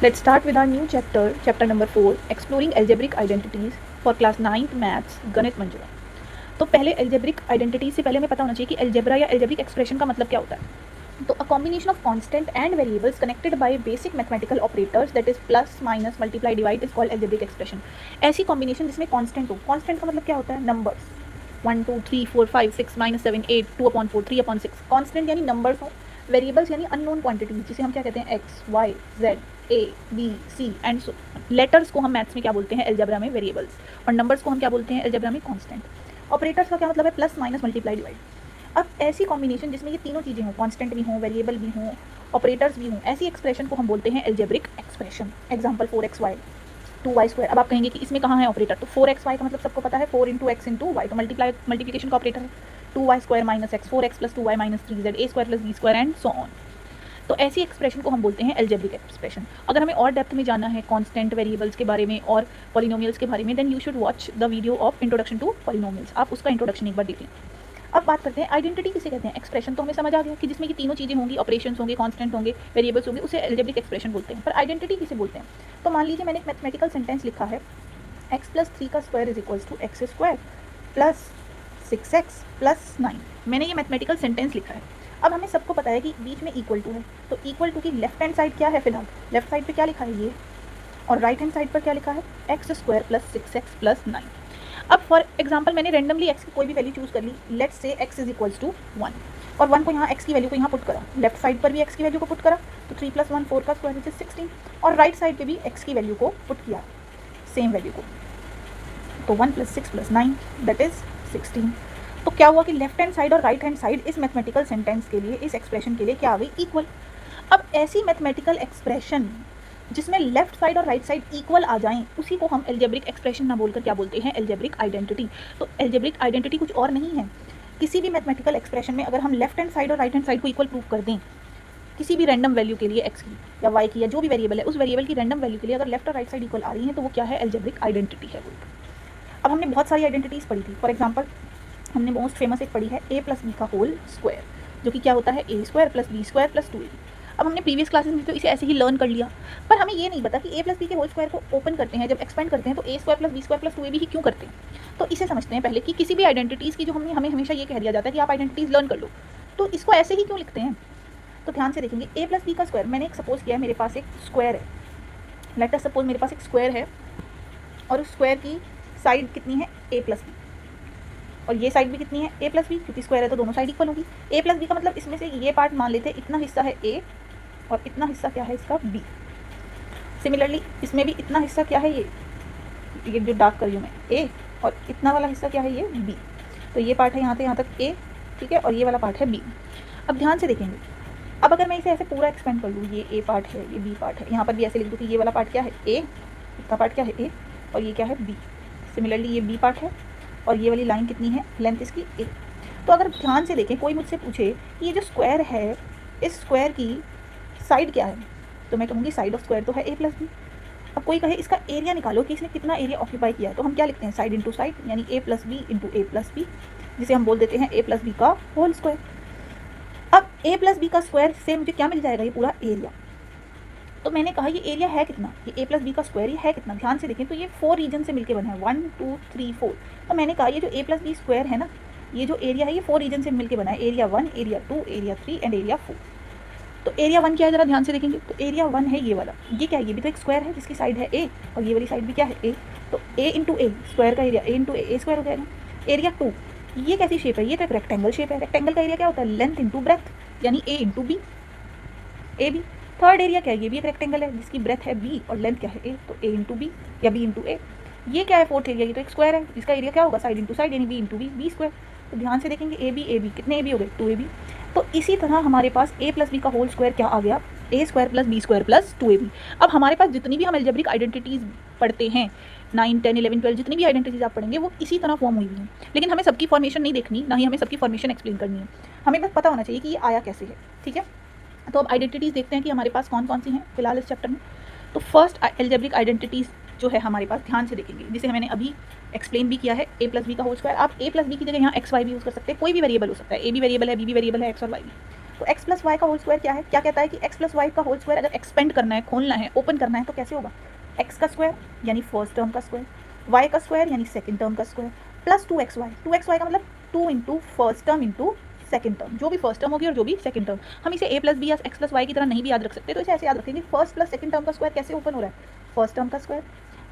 Let's start with our new chapter, chapter number 4, exploring algebraic identities for class 9th maths गणित मंजूरा। तो पहले algebraic identity से पहले हमें पता होना चाहिए कि एल्जेब्रा या एल्जेब्रिक एक्सप्रेशन का मतलब क्या होता है। तो a combination of constant and variables connected by basic mathematical operators that is plus minus multiply divide is called algebraic expression. ऐसी कॉम्बिनेशन जिसमें कांस्टेंट हो, कांस्टेंट का मतलब क्या होता है, नंबर्स 1 2 3 4 5 6 -7 8 2/4 3/6, कांस्टेंट यानी नंबर्स हो, वेरिएबल्स यानी अननोन क्वांटिटीज जिसे हम क्या कहते हैं x y z a B c and so. Letters को हम मैथ्स में क्या बोलते हैं, एल्जेब्रा में वेरिएबल्स, और नंबर्स को हम क्या बोलते हैं, एल्जेब्रा में कांस्टेंट। ऑपरेटर्स का क्या मतलब है, प्लस माइनस मल्टीप्लाई डिवाइड। अब ऐसी कॉम्बिनेशन जिसमें ये तीनों चीज़ें हों, कांस्टेंट भी हों, वेरिएबल भी हों, ऑपरेटर्स भी हों, ऐसी एक्सप्रेशन को हम बोलते हैं algebraic expression. Example 4xy 2y²। अब आप कहेंगे कि इसमें कहाँ है ऑपरेटर, तो 4xy का मतलब सबको पता है 4 × x × y, तो मल्टीप्लिकेशन का ऑपरेटर है 2y² - x 4x + 2y - 3z a² + b² and so on. तो ऐसी एक्सप्रेशन को हम बोलते हैं एल्जेब्रिक एक्सप्रेशन। अगर हमें और डेप्थ में जाना है कांस्टेंट वेरिएबल्स के बारे में और पॉलिनोमियल्स के बारे में, then you should watch the video of introduction to polynomials. आप उसका इंट्रोडक्शन एक बार देखें। अब बात करते हैं आइडेंटिटी किसे कहते हैं। एक्सप्रेशन तो हमें समझ आ गया कि जिसमें कि तीनों चीज़ें होंगी, ऑपरेशंस होंगे, कांस्टेंट होंगे, वेरिएबल्स होंगे, उसे एल्जेब्रिक एक्सप्रेशन बोलते हैं। पर आइडेंटिटी किसे बोलते हैं, तो मान लीजिए मैंने एक मैथमेटिकल सेंटेंस लिखा है x + 3 का square is equals to x² + 6x + 9। मैंने ये मैथमेटिकल सेंटेंस लिखा है। अब हमें सबको पता है कि बीच में इक्वल टू है, तो इक्वल टू की लेफ्ट हैंड साइड क्या है, फिलहाल लेफ्ट साइड पे क्या लिखा है ये, और राइट हैंड साइड पर क्या लिखा है, x² + 6x + 9। अब फॉर एग्जांपल मैंने रैंडमली x की कोई भी वैल्यू चूज कर ली, let's say x is equals to 1, और 1 को यहाँ x की वैल्यू को यहाँ पुट करा, लेफ्ट साइड पर भी x की वैल्यू को पुट करा, तो 3 + 1 4 का स्क्वायर इज 16, और राइट साइड पे भी x की वैल्यू को पुट किया, सेम वैल्यू को, तो 1 + 6 + 9 दैट इज 16। तो क्या हुआ कि लेफ्ट हैंड साइड और राइट हैंड साइड इस मैथमेटिकल सेंटेंस के लिए, इस एक्सप्रेशन के लिए क्या आ गई, इक्वल। अब ऐसी मैथमेटिकल एक्सप्रेशन जिसमें लेफ्ट साइड और राइट साइड इक्वल आ जाएं, उसी को हम एल्जेब्रिक एक्सप्रेशन ना बोलकर क्या बोलते हैं, एल्जेब्रिक आइडेंटिटी। तो एल्जेब्रिक आइडेंटिटी कुछ और नहीं है, किसी भी मैथमेटिकल एक्सप्रेशन में अगर हम लेफ्ट हैंड साइड और राइट हैंड साइड को इक्वल प्रूव कर दें, किसी भी रैंडम वैल्यू के लिए एक्स की या वाई की या जो भी वेरिएबल है, उस वेरिएबल की रैंडम वैल्यू के लिए अगर लेफ्ट और राइट साइड इक्वल आ रही है, तो वो क्या है, एल्जेब्रिक आइडेंटिटी है। अब हमने बहुत सारी आइडेंटिटीज़ पढ़ी थी। फॉर एग्जाम्पल हमने मोस्ट फेमस एक पढ़ी है a + b का होल स्क्वायर, जो कि क्या होता है a² + b² + 2ab। अब हमने प्रीवियस क्लासेस में तो इसे ऐसे ही लर्न कर लिया, पर हमें ये नहीं पता कि a + b के होल स्क्वायर को ओपन करते हैं, जब एक्सपेंड करते हैं तो a² + b² + 2ab ही क्यों करते हैं। तो इसे समझते हैं पहले कि किसी भी आइडेंटिटीज़ की जो हमें हमेशा ये कह दिया जाता है कि आप आइडेंटिटीज़ लर्न कर लो, तो इसको ऐसे ही क्यों लिखते हैं। तो ध्यान से देखेंगे, a + b का स्क्वायर, मैंने एक सपोज किया है मेरे पास एक स्क्वायर है, लेट अस सपोज मेरे पास एक स्क्वायर है और उस स्क्वायर की साइड कितनी है, a + b, और ये साइड भी कितनी है, a + b, क्योंकि स्क्वायर है तो दोनों साइड इक्वल होगी। a + b का मतलब इसमें से ये पार्ट मान लेते हैं इतना हिस्सा है a और इतना हिस्सा क्या है इसका b। सिमिलरली इसमें भी इतना हिस्सा क्या है ये जो डार्क कर रही हूँ मैं a, और इतना वाला हिस्सा क्या है ये b। तो ये पार्ट है यहाँ से यहाँ तक a, ठीक है, और ये वाला पार्ट है b। अब ध्यान से देखेंगे, अब अगर मैं इसे ऐसे पूरा एक्सपेंड कर लूँ, ये a पार्ट है, ये b पार्ट है, यहाँ पर भी ऐसे लिख दूँ कि ये वाला पार्ट क्या है a, इतना पार्ट क्या है a, और ये क्या है b। सिमिलरली ये b पार्ट है और ये वाली लाइन कितनी है, लेंथ इसकी a। तो अगर ध्यान से देखें, कोई मुझसे पूछे कि ये जो स्क्वायर है, इस स्क्वायर की साइड क्या है, तो मैं कहूँगी साइड ऑफ स्क्वायर तो है a + b। अब कोई कहे इसका एरिया निकालो कि इसने कितना एरिया ऑक्यूपाई किया है, तो हम क्या लिखते हैं, साइड इंटू साइड, यानी a + b × a + b, जिसे हम बोल देते हैं a + b का होल स्क्वायर। अब a + b का स्क्वायर से मुझे क्या मिल जाएगा, ये पूरा एरिया। तो मैंने कहा ये एरिया है कितना, ये a + b का स्क्वायर ही है कितना। ध्यान से देखें तो ये 4 रीजन से मिलके बना है, 1 2 3 4। तो मैंने कहा ये जो a + b स्क्वायर है ना, ये जो एरिया है ये 4 रीजन से मिलके बना है, area 1, area 2, area 3 and area 4। तो एरिया 1 क्या है, जरा ध्यान से देखेंगे, तो एरिया 1 है ये वाला, ये क्या है, ये भी तो एक स्क्वायर है जिसकी साइड है a, और ये वाली साइड भी क्या है a, तो a × a, स्क्वायर का एरिया a × a² हो जाएगा। एरिया 2, ये कैसी शेप है, ये तो एक रेक्टेंगल शेप है, रेक्टेंगल का एरिया क्या होता है, लेंथ × ब्रेथ, यानी a × b, a b. Third area क्या है, ये भी एक रेक्टेंगल है जिसकी ब्रेथ है b और लेंथ क्या है a, तो a × b या b × a। ये क्या है, फोर्थ एरिया, ये तो एक स्क्वायर है जिसका एरिया क्या होगा, साइड इंटू साइड, यानी b × b, b²। तो ध्यान से देखेंगे a b कितने a b हो गए, 2ab। तो इसी तरह हमारे पास a + b का होल स्क्वायर क्या आ गया, a² + b² + 2ab। अब हमारे पास जितनी भी हम एल्जेब्रिक आइडेंटिटीज़ पढ़ते हैं, 9 10 11 12 जितनी भी आइडेंटिटीज़ आप पढ़ेंगे वो इसी तरह फॉर्म हुई हैं, लेकिन हमें सबकी फॉर्मेशन नहीं देखनी, ना ही हमें सबकी फॉर्मेशन एक्सप्लेन करनी है, हमें बस पता होना चाहिए कि ये आया कैसे है, ठीक है। तो अब आइडेंटिटीज़ देखते हैं कि हमारे पास कौन कौन सी हैं फिलहाल इस चैप्टर में। तो फर्स्ट एल्जेब्रिक आइडेंटिटीज़ जो है हमारे पास, ध्यान से देखेंगे, जिसे मैंने अभी एक्सप्लेन भी किया है, a + b का होल स्क्वायर। आप a + b की जगह यहाँ x y भी यूज़ कर सकते हैं, कोई भी वेरिएबल हो सकता है, a भी वेरिएबल है, b भी वेरिएबल है, x और y भी। तो x प्लस वाई का होल स्क्वायर क्या है, क्या कहता है कि x प्लस वाई का होल स्क्वायर अगर एक्सपेंड करना है, खोलना है, ओपन करना है तो कैसे होगा, x का स्क्वायर यानी फर्स्ट टर्म का स्क्वायर, y का स्क्वायर यानी सेकंड टर्म का स्क्वायर, प्लस 2xy का मतलब 2 into first term into second term, जो भी फर्स्ट टर्म होगी और जो भी सेकंड टर्म। हम इसे a प्लस बी या x प्लस वाई की तरह नहीं भी याद रख सकते, तो इसे ऐसे याद रखेंगे, फर्स्ट प्लस सेकंड टर्म का स्क्वायर कैसे ओपन हो रहा है, फर्स्ट टर्म का स्क्वायर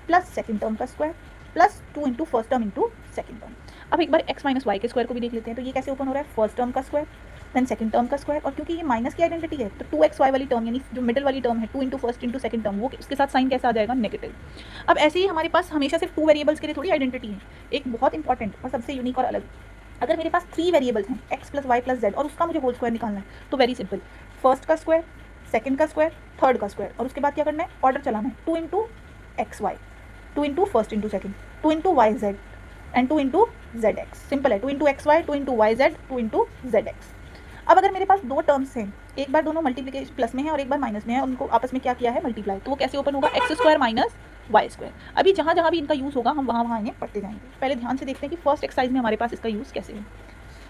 प्लस सेकंड टर्म का square plus 2 into first term into second term. अब एक बार x माइनस वाई के स्क्वायर को भी देख लेते हैं, तो ये कैसे ओपन हो रहा है, फर्स्ट टर्म का स्क्वायर देन सेकंड टर्म का स्क्वायर, और क्योंकि ये माइनस की आइडेंटिटी है तो 2xy वाली टर्म यानी जो मिडिल वाली टर्म है 2 into first into second term, वो उसके साथ साइन कैसा आ जाएगा, नेगेटिव। अब ऐसे ही हमारे पास हमेशा सिर्फ 2 वेरिएबल्स के लिए थोड़ी आइडेंटिटी है, एक बहुत इंपॉर्टेंट और सबसे यूनिक और अलग, अगर मेरे पास 3 वेरिएबल्स हैं x plus Y plus z और उसका मुझे होल स्क्वायर निकालना है, तो वेरी सिंपल, फर्स्ट का स्क्वायर, सेकंड का स्क्वायर, थर्ड का स्क्वायर, और उसके बाद क्या करना है, ऑर्डर चलाना है, 2 into x y, 2 into first into second, 2 into y z and 2 into z x, simple है, 2 into x y, 2 into y z, 2 into z x. अब अगर मेरे पास दो टर्म्स हैं, एक बार दोनों मल्टीप्लिकेशन प्लस में है और एक बार माइनस में है, उनको आपस में क्या किया है, मल्टीप्लाई, तो वो कैसे ओपन होगा, x square minus y square. अभी जहाँ जहाँ भी इनका यूज़ होगा हम वहाँ इन्हें पढ़ते जाएंगे। पहले ध्यान से देखते हैं कि फर्स्ट एक्सरसाइज में हमारे पास इसका यूज़ कैसे है।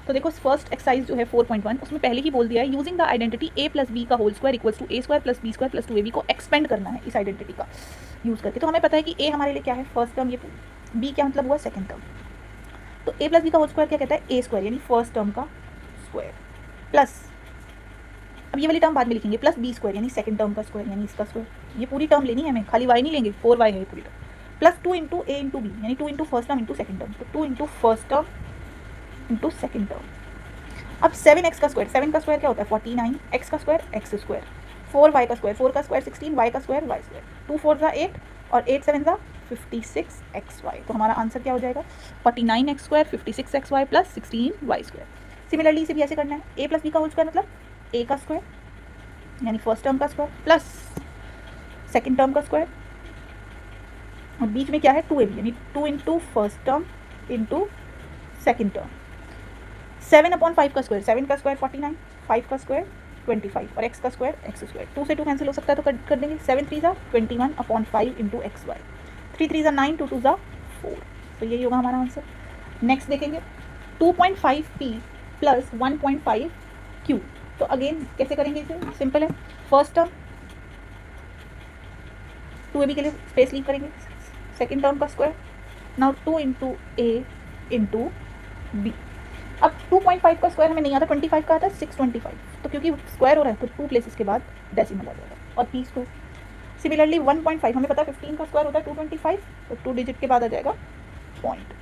तो देखो फर्स्ट एक्सरसाइज जो है 4.1, उसमें पहले ही बोल दिया है, using the identity a plus b का whole square equals to a square plus B square plus 2ab को एक्सपेंड करना है इस आइडेंटिटी का यूज़ करके। तो हमें पता है कि a हमारे लिए क्या है, फर्स्ट टर्म, ये b क्या मतलब हुआ, सेकंड टर्म। तो a प्लस बी का होल स्क्वायर क्या कहता है, a स्क्वायर यानी फर्स्ट टर्म का स्क्वायर प्लस, अब ये वाली टर्म बाद में लिखेंगे, प्लस बी स्क्वायर यानी सेकंड टर्म का स्क्वायर यानी इसका स्क्वायर। ये पूरी टर्म लेनी है हमें, खाली y नहीं लेंगे, 4y है पूरी term, plus 2 into a into b यानी 2 into first term into second term, तो 2 into first term into second term. अब 7x का स्क्वायर, 7 का स्क्वायर क्या होता है 49, x का स्क्वायर x स्क्वायर, 4y का स्क्वायर, 4 का स्क्वायर 16, y का स्क्वायर y स्क्वायर, 2 4 ज़ा 8 और 8 7 ज़ा 56xy। तो हमारा आंसर क्या हो जाएगा, 49x square 56xy plus 16y square. Similarly इसे भी ऐसे करना है, a प्लस बी का होल स्क्वायर मतलब a का स्क्वायर यानी फर्स्ट टर्म का स्क्वायर प्लस सेकंड टर्म का स्क्वायर, और बीच में क्या है 2ab यानी 2 into first term into second term. 7/5 का स्क्वायर, 7 का स्क्वायर 49, 5 का स्क्वायर 25 और x का स्क्वायर x स्क्वायर, 2 से 2 कैंसिल हो सकता है तो कर देंगे, 7 3 ज़ा 21/5 इंटू एक्स वाई, 3 3 ज़ा 9, 2 2 ज़ा 4, तो यही होगा हमारा आंसर। नेक्स्ट देखेंगे 2.5p प्लस 1.5q, तो अगेन कैसे करेंगे इसे, सिंपल है, फर्स्ट टर्म 2ab के लिए स्पेस लीव करेंगे, सेकेंड टर्म का square, now 2 into a into b. अब 2.5 का स्क्वायर हमें नहीं आता, 25 का आता है 625, तो क्योंकि स्क्वायर हो रहा है तो 2 प्लेसेस के बाद डेसिमल आ जाएगा और पी स्क्वायर। सिमिलरली 1.5 हमें पता है 15 का स्क्वायर होता है 225, तो 2 डिजिट के बाद आ जाएगा पॉइंट।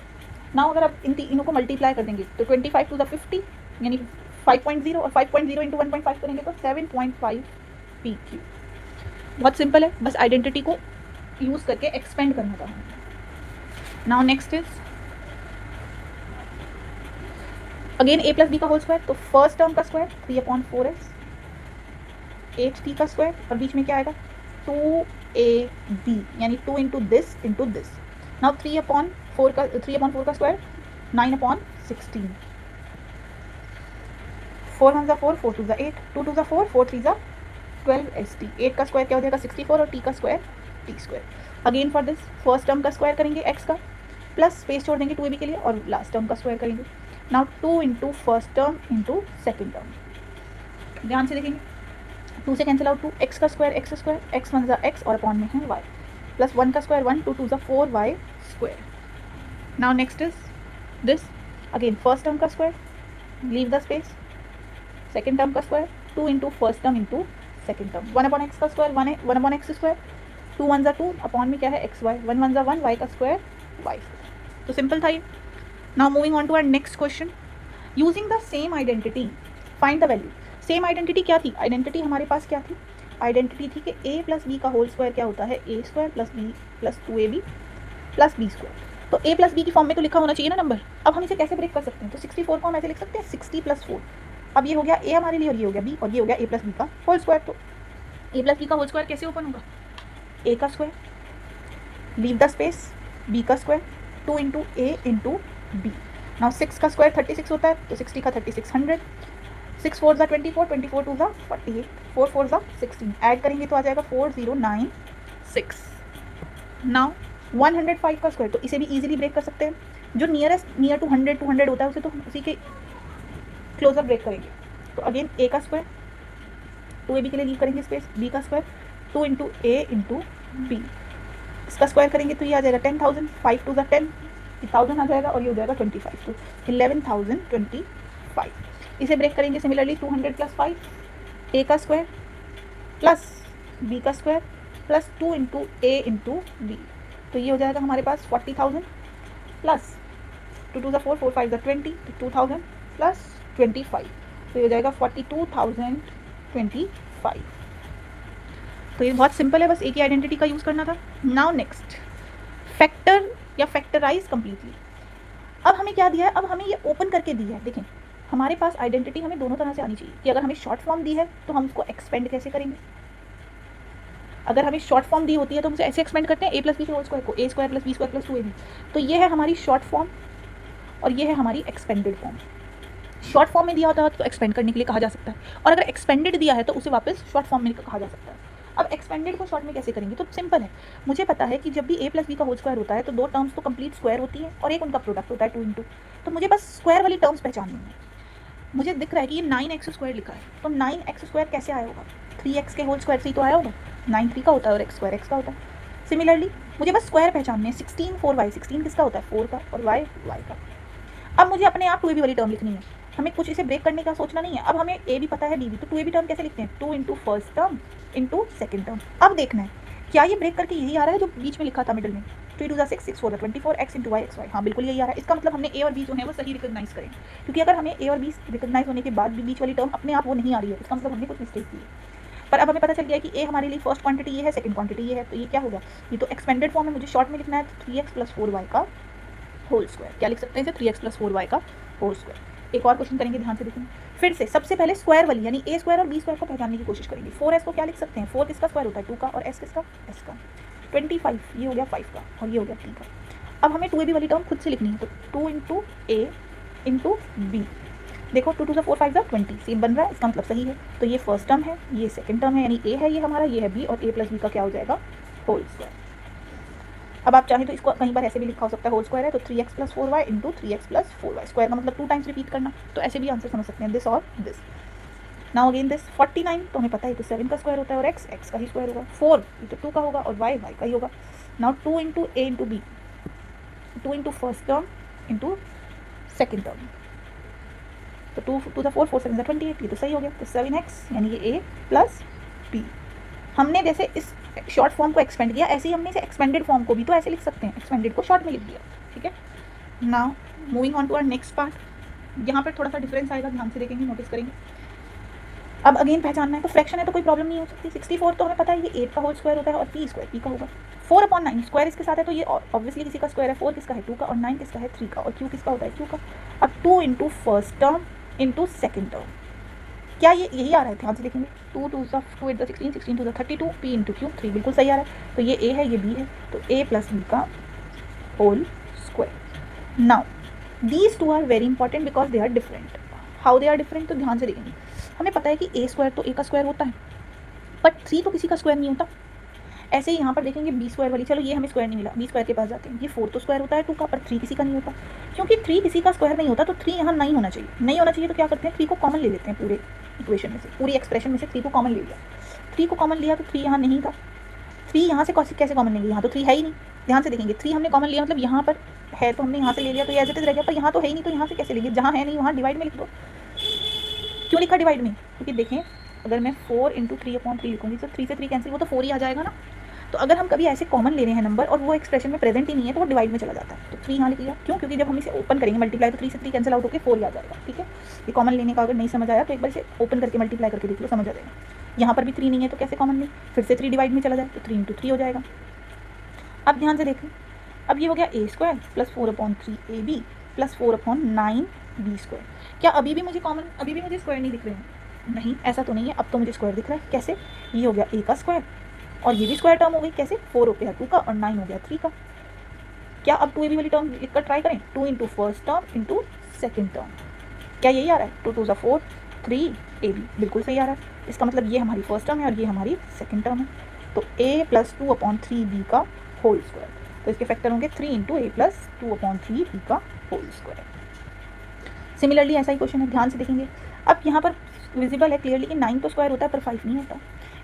नाउ अगर आप इन तीनों को मल्टीप्लाई कर देंगे तो 25 टू द 50 यानी 5.0 और 5.0 इंटू 1.5 करेंगे तो 7.5 पी क्यू। बहुत सिंपल है, बस आइडेंटिटी को यूज़ करके एक्सपेंड करना था। Now next is again a plus b का होल स्क्वायर, तो फर्स्ट टर्म का स्क्वायर 3/4s, 8t का स्क्वायर और बीच में क्या आएगा 2ab यानी 2 into this into this. Now 3/4 का स्क्वायर 9/16, 4 1 ज़ा 4, 4 2 ज़ा 8, 2 2 ज़ा 4, 4 3 ज़ा 12st, 8 का स्क्वायर क्या हो जाएगा 64 और t का square t square. Again for this first term का स्क्वायर करेंगे x का, प्लस स्पेस छोड़ देंगे 2ab के लिए और लास्ट टर्म का स्क्वायर करेंगे। Now 2 into first term into second term, ध्यान से देखेंगे 2 से कैंसिल आउट 2, x का स्क्वायर x 1 ज़ा x और अपॉन में है y, प्लस 1 का स्क्वायर 1, 2 2 ज़ा 4y square. Now next is this again first term का square, leave the space, second term का square 2 into first term into second term, 1/x का स्क्वायर 1/x स्क्वायर, 2 1 ज़ा 2 upon में क्या है xy, 1 1 ज़ा 1 y का स्क्वायर y स्क्वायर। तो सिंपल था ये। Now moving on to our next question. Using the same identity, find the value. Same identity क्या थी? Identity हमारे पास क्या थी? Identity थी कि a प्लस बी का होल स्क्वायर क्या होता है, a square plus B plus 2ab plus B square. तो a प्लस बी की फॉर्म में तो लिखा होना चाहिए ना नंबर। अब हम इसे कैसे ब्रेक कर सकते हैं, तो 64 को हम ऐसे लिख सकते हैं 60 प्लस 4। अब ये हो गया a हमारे लिए और ये हो गया b और ये हो गया a प्लस बी का होल स्क्वायर। तो a प्लस बी का होल स्क्वायर कैसे ओपन होगा, a का square, leave the space, b का square, 2 into a into b। Now 6 का स्क्वायर 36 होता है तो 60 का 36 100, 6 4 ज़ा 24, 24 2 ज़ा 48, 4 4 ज़ा 16, ऐड करेंगे तो आ जाएगा 4096। नाउ 105 का स्क्वायर, तो इसे भी इजीली ब्रेक कर सकते हैं। जो नियर टू 100 200 होता है उसे तो उसी के क्लोजर ब्रेक करेंगे। तो अगेन ए का स्क्वायर, 2ab के लिए लीव करेंगे स्पेस, बी का स्क्वायर 2 इंटू ए इंटू बी, इसका स्क्वायर करेंगे तो ये आ जाएगा 10,000, 5 टू 10, 1000 आ जाएगा और ये हो जाएगा 25, तो 11,025। इसे ब्रेक करेंगे सिमिलरली 200 प्लस 5, ए का स्क्वायर प्लस बी का स्क्वायर प्लस 2 इंटू ए इंटू बी, तो ये हो जाएगा हमारे पास 40,000 प्लस 2 टू 4, 4 5 20, तो 2000 प्लस 25, तो ये हो जाएगा 42,025। तो ये बहुत सिंपल है, बस एक ही आइडेंटिटी का यूज़ करना था। नाउ नेक्स्ट, फैक्टर या फैक्टराइज कंप्लीटली। अब हमें क्या दिया है, अब हमें ये ओपन करके दिया है। देखें हमारे पास आइडेंटिटी हमें दोनों तरह से आनी चाहिए कि अगर हमें शॉर्ट फॉर्म दी है तो हम उसको एक्सपेंड कैसे करेंगे। अगर हमें शॉर्ट फॉर्म दी होती है तो हम उसे ऐसे एक्सपेंड करते हैं a प्लस बी के होल स्क्वायर को, a square plus B square plus 2ab। तो ये है हमारी शॉर्ट फॉर्म और ये है हमारी एक्सपेंडेड फॉर्म। शॉर्ट फॉर्म में दिया होता है तो एक्सपेंड करने के लिए कहा जा सकता है, और अगर एक्सपेंडेड दिया है तो उसे वापस शॉर्ट फॉर्म में कहा जा सकता है। अब एक्सपेंडेड को शॉर्ट में कैसे करेंगे, तो सिंपल है, मुझे पता है कि जब भी a प्लस बी का होल स्क्वायर होता है तो दो टर्म्स तो कंप्लीट स्क्वायर होती है और एक उनका प्रोडक्ट होता है 2 इंटू, तो मुझे बस स्क्वायर वाली टर्म्स पहचाननी है। मुझे दिख रहा है कि ये 9x स्क्वायर लिखा है, तो 9x स्क्वायर कैसे आया होगा, 3x के होल स्क्वायर से ही तो आया होगा, 9 3 का होता है और x स्क्वायर x का होता है। सिमिलरली मुझे बस स्क्वायर पहचानने हैं, 16 4y, 16 किसका होता है 4 का, और y y का। अब मुझे अपने आप 2ab वाली टर्म लिखनी है, हमें कुछ इसे ब्रेक करने का सोचना नहीं है। अब हमें a भी पता है b भी, तो 2ab टर्म कैसे लिखते हैं, 2 into first term into second term. अब देखना है क्या ये ब्रेक करके यही आ रहा है जो बीच में लिखा था मिडिल में, 3 2 6 6 4 24 x into y x y, हाँ बिल्कुल यही आ रहा है। इसका मतलब हमने a और b जो है वो सही रिकॉग्नाइज करें, क्योंकि अगर हमें a और b रिकॉग्नाइज होने के बाद भी बीच वाली टर्म अपने आप वो नहीं आ रही है, इसका मतलब हमने कुछ मिस्टेक की है। पर अब हमें पता चल गया कि a हमारे लिए फर्स्ट क्वांटिटी ये है, सेकंड क्वांटिटी ये है, तो ये क्या होगा, ये तो एक्सपेंडेड फॉर्म में मुझे शॉर्ट में लिखना है, 3x प्लस 4y का होल स्क्वायर। क्या लिख सकते हैं इसे, 3x प्लस 4y का होल स्क्वायर। एक और क्वेश्चन करेंगे, ध्यान से देखेंगे फिर से। सबसे पहले स्क्वायर वाली यानी a स्क्वायर और b स्क्वायर को पहचानने की कोशिश करेंगे। 4s को क्या लिख सकते हैं, 4 किसका स्क्वायर होता है 2 का, और s किसका s का, 25 ये हो गया 5 का और ये हो गया 3 का। अब हमें 2ab वाली टर्म खुद से लिखनी है, तो 2 इंटू a इंटू बी, देखो 2 2 4 5 20 सेम बन रहा है, इसका मतलब सही है। तो ये फर्स्ट टर्म है, ये सेकंड टर्म है, यानी a है ये हमारा, ये है b, और a प्लस बी का क्या हो जाएगा होल स्क्वायर। अब आप चाहें तो इसको कहीं बार ऐसे भी लिखा हो सकता है, होल स्क्वायर है तो 3x plus 4y into 3x plus 4y, square का मतलब 2 टाइम्स रिपीट करना, तो ऐसे भी आंसर समझ सकते हैं, दिस और दिस। नाउ अगेन दिस 49, तो हमें पता है तो 7 का स्क्वायर होता है और x का ही स्क्वायर होगा, 4 ये तो 2 का होगा और y का ही होगा। Now 2 into a into b, 2 into first term into second term, तो 2 टू 4 4 7 28, ये तो सही हो गया, तो 7x यानी ये a प्लस b। हमने जैसे इस शॉर्ट फॉर्म को एक्सपेंड किया, ऐसे ही हमने इसे एक्सपेंडेड फॉर्म को भी तो ऐसे लिख सकते हैं, एक्सपेंडेड को शॉर्ट में लिख दिया, ठीक है। Now moving on to our next part, यहाँ पर थोड़ा सा डिफरेंस आएगा, ध्यान से देखेंगे, नोटिस करेंगे। अब अगेन पहचानना है, तो फ्रैक्शन है तो कोई प्रॉब्लम नहीं हो सकती। 64 तो हमें पता है ये 8 का होल स्क्वायर होता है और p स्क्वायर p का होगा, 4/9 स्क्वायर इसके साथ है तो ये ऑब्वियसली किसी का स्क्वायर है, 4 किसका है 2 का और 9 किसका है 3 का, और q किसका होता है q का। अब 2 into first term into second term, क्या ये यही आ रहा है, ध्यान से देखेंगे, 2 2 8 16 16 2 32 p इंटू q 3, बिल्कुल सही आ रहा है। तो ये a है ये b है, तो a प्लस b का whole square. Now these two are very important because they are different. How they are different, तो ध्यान से देखेंगे, हमें पता है कि a स्क्वायर तो a का स्क्वायर होता है, बट 3 तो किसी का स्क्वायर नहीं होता। ऐसे ही यहाँ पर देखेंगे b स्क्वायर वाली, चलो ये हमें स्क्वायर नहीं मिला, b स्क्वायर के पास जाते हैं, ये 4 तो स्क्वायर होता है 2 का, पर 3 किसी का नहीं होता। क्योंकि 3 किसी का स्क्वायर नहीं होता तो 3 यहाँ नहीं होना चाहिए, नहीं होना चाहिए तो क्या करते हैं 3 को कॉमन ले लेते हैं, पूरे इक्वेशन में से, पूरी एक्सप्रेशन में से 3 को कॉमन ले लिया। 3 को कॉमन लिया तो 3 यहाँ नहीं था, 3 यहाँ से कैसे कॉमन लेंगे, यहाँ तो 3 है ही नहीं। ध्यान से देखेंगे 3 हमने कॉमन लिया मतलब यहाँ पर है तो हमने यहाँ से ले लिया, तो ये एज इट इज रह गया, पर यहाँ तो है ही नहीं, तो यहाँ से कैसे लेंगे, जहाँ है नहीं वहाँ डिवाइड में लिख दो। क्यों लिखा डिवाइड में, क्योंकि देखें अगर मैं 4 इंटू 3/3 लिखूँगी तो 3 से 3 कैंसिल, वो तो 4 ही आ जाएगा ना। तो अगर हम कभी ऐसे कॉमन ले रहे हैं नंबर और वो एक्सप्रेशन में प्रेजेंट ही नहीं है तो वो डिवाइड में चला जाता है, तो 3 यहाँ लिख लिया। क्यों, क्योंकि जब हम इसे ओपन करेंगे मल्टीप्लाई तो 3 से 3 कैंसिल आउट होकर 4 ही आ जाएगा, ठीक है। ये कॉमन लेने का अगर नहीं समझ आया तो एक बार इसे ओपन करके मल्टीप्लाई करके देख लो, समझ आ जाएगा। यहाँ पर भी 3 नहीं है तो कैसे कॉमन ले, फिर से 3 डिवाइड में चला जाए तो 3 इंटू 3 हो जाएगा। अब ध्यान से देखें, अब ये हो गया a square plus 4/3ab plus 4/9 b square. क्या अभी भी मुझे कॉमन, अभी भी मुझे स्क्वायर नहीं दिख रहे हैं, नहीं ऐसा तो नहीं है, अब तो मुझे स्क्वायर दिख रहा है। कैसे, ये हो गया a का स्क्वायर और ये भी स्क्वायर टर्म हो गई, कैसे 4 हो गया 2 का और 9 हो गया 3 का। क्या अब 2ab वाली टर्म लिखकर ट्राई करें, 2 into first term into second term, क्या यही आ रहा है, 2 2 4 3ab, बिल्कुल सही आ रहा है। इसका मतलब ये हमारी फर्स्ट टर्म है और ये हमारी सेकेंड टर्म है, तो a प्लस 2/3b का होल स्क्वायर, तो इसके फैक्टर होंगे 3 इंटू a प्लस 2/3b का होल स्क्वायर। सिमिलरली ऐसा ही क्वेश्चन है, ध्यान से देखेंगे। अब यहाँ पर विजिबल है क्लियरली कि 9 तो स्क्वायर होता है पर 5 नहीं होता।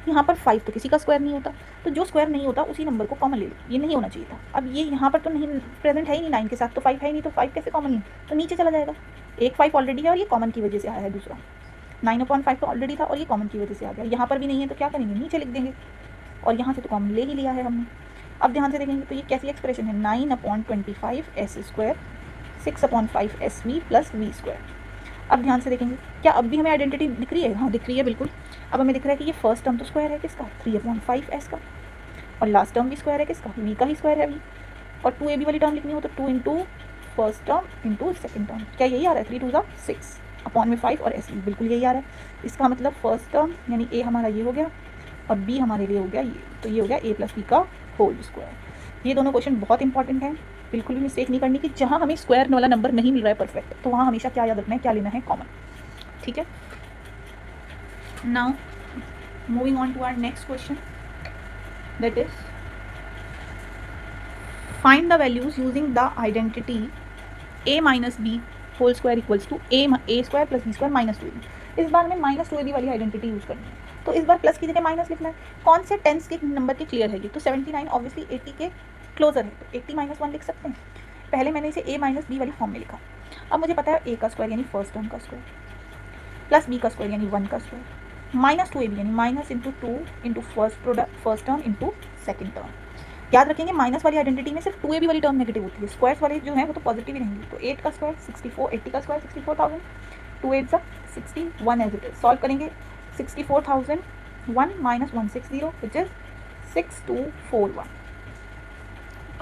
यहाँ पर 5 तो किसी का स्क्वायर नहीं होता, तो जो स्क्वायर नहीं होता उसी नंबर को कॉमन ले लो, ये नहीं होना चाहिए था। अब ये यहाँ पर तो नहीं प्रेजेंट है ही नहीं 9 के साथ, तो 5 है ही नहीं, तो 5 कैसे कॉमन है, तो नीचे चला जाएगा। एक 5 ऑलरेडी है और ये कॉमन की वजह से आया है, दूसरा 9/5 तो ऑलरेडी था और ये कॉमन की वजह से आ गया। यहाँ पर भी नहीं है तो क्या करेंगे, नीचे लिख देंगे, और यहाँ से तो कॉमन ले ही लिया है हमने। अब ध्यान से देखेंगे तो ये कैसी एक्सप्रेशन है, 9/25 s square 6/5 SV plus we square. अब ध्यान से देखेंगे, क्या अब भी हमें आइडेंटिटी दिख रही है, हाँ दिख रही है बिल्कुल। अब हमें दिख रहा है कि ये फर्स्ट टर्म तो स्क्वायर है किसका, 3/5 s का, और लास्ट टर्म भी स्क्वायर है किसका, v का ही स्क्वायर है v। और 2ab वाली टर्म लिखनी हो तो 2 into first term into second term, क्या यही आ रहा है, 3 2 6 अपॉन में 5 और s बिल्कुल यही आ रहा है। इसका मतलब फर्स्ट टर्म यानी a हमारा ये हो गया और b हमारे लिए हो गया ये, तो ये हो गया a प्लस b का होल स्क्वायर। ये दोनों क्वेश्चन बहुत इंपॉर्टेंट हैं, बिल्कुल भी मिस्टेक नहीं करनी कि जहाँ हमें स्क्वायर वाला नंबर नहीं मिल रहा है परफेक्ट, तो वहाँ हमेशा क्या याद रखना है, क्या लेना है, कॉमन। ठीक है, now moving on to our next question, that is find the values using the identity a minus b whole square equals to a square plus B square minus 2ab। इस बार में माइनस 2ab वाली identity use करनी है, तो इस बार plus की जगह minus लिखना है। कौन से टेंस के नंबर के क्लियर है ये, तो 79 ऑब्वियसली 80 के क्लोजर है, तो 80 माइनस 1 लिख सकते हैं। पहले मैंने इसे a माइनस बी वाली फॉर्म में लिखा। अब मुझे पता है a का स्क्वायर यानी फर्स्ट टर्म का स्क्वायर प्लस b का स्क्वायर यानी 1 का स्क्वायर माइनस 2ab यानी minus into 2 into first term into second term. याद रखेंगे माइनस वाली आइडेंटिटी में सिर्फ 2ab वाली टर्म नेगेटिव होती है, स्क्वायर्स वाले जो है वो तो पॉजिटिव ही रहेंगे। तो 8 का स्क्वायर 64, 80 का स्क्वायर 64,000, 2 8 सा 61 एज इट इज। सॉल्व करेंगे 64,001 माइनस 160 विच इज 6241।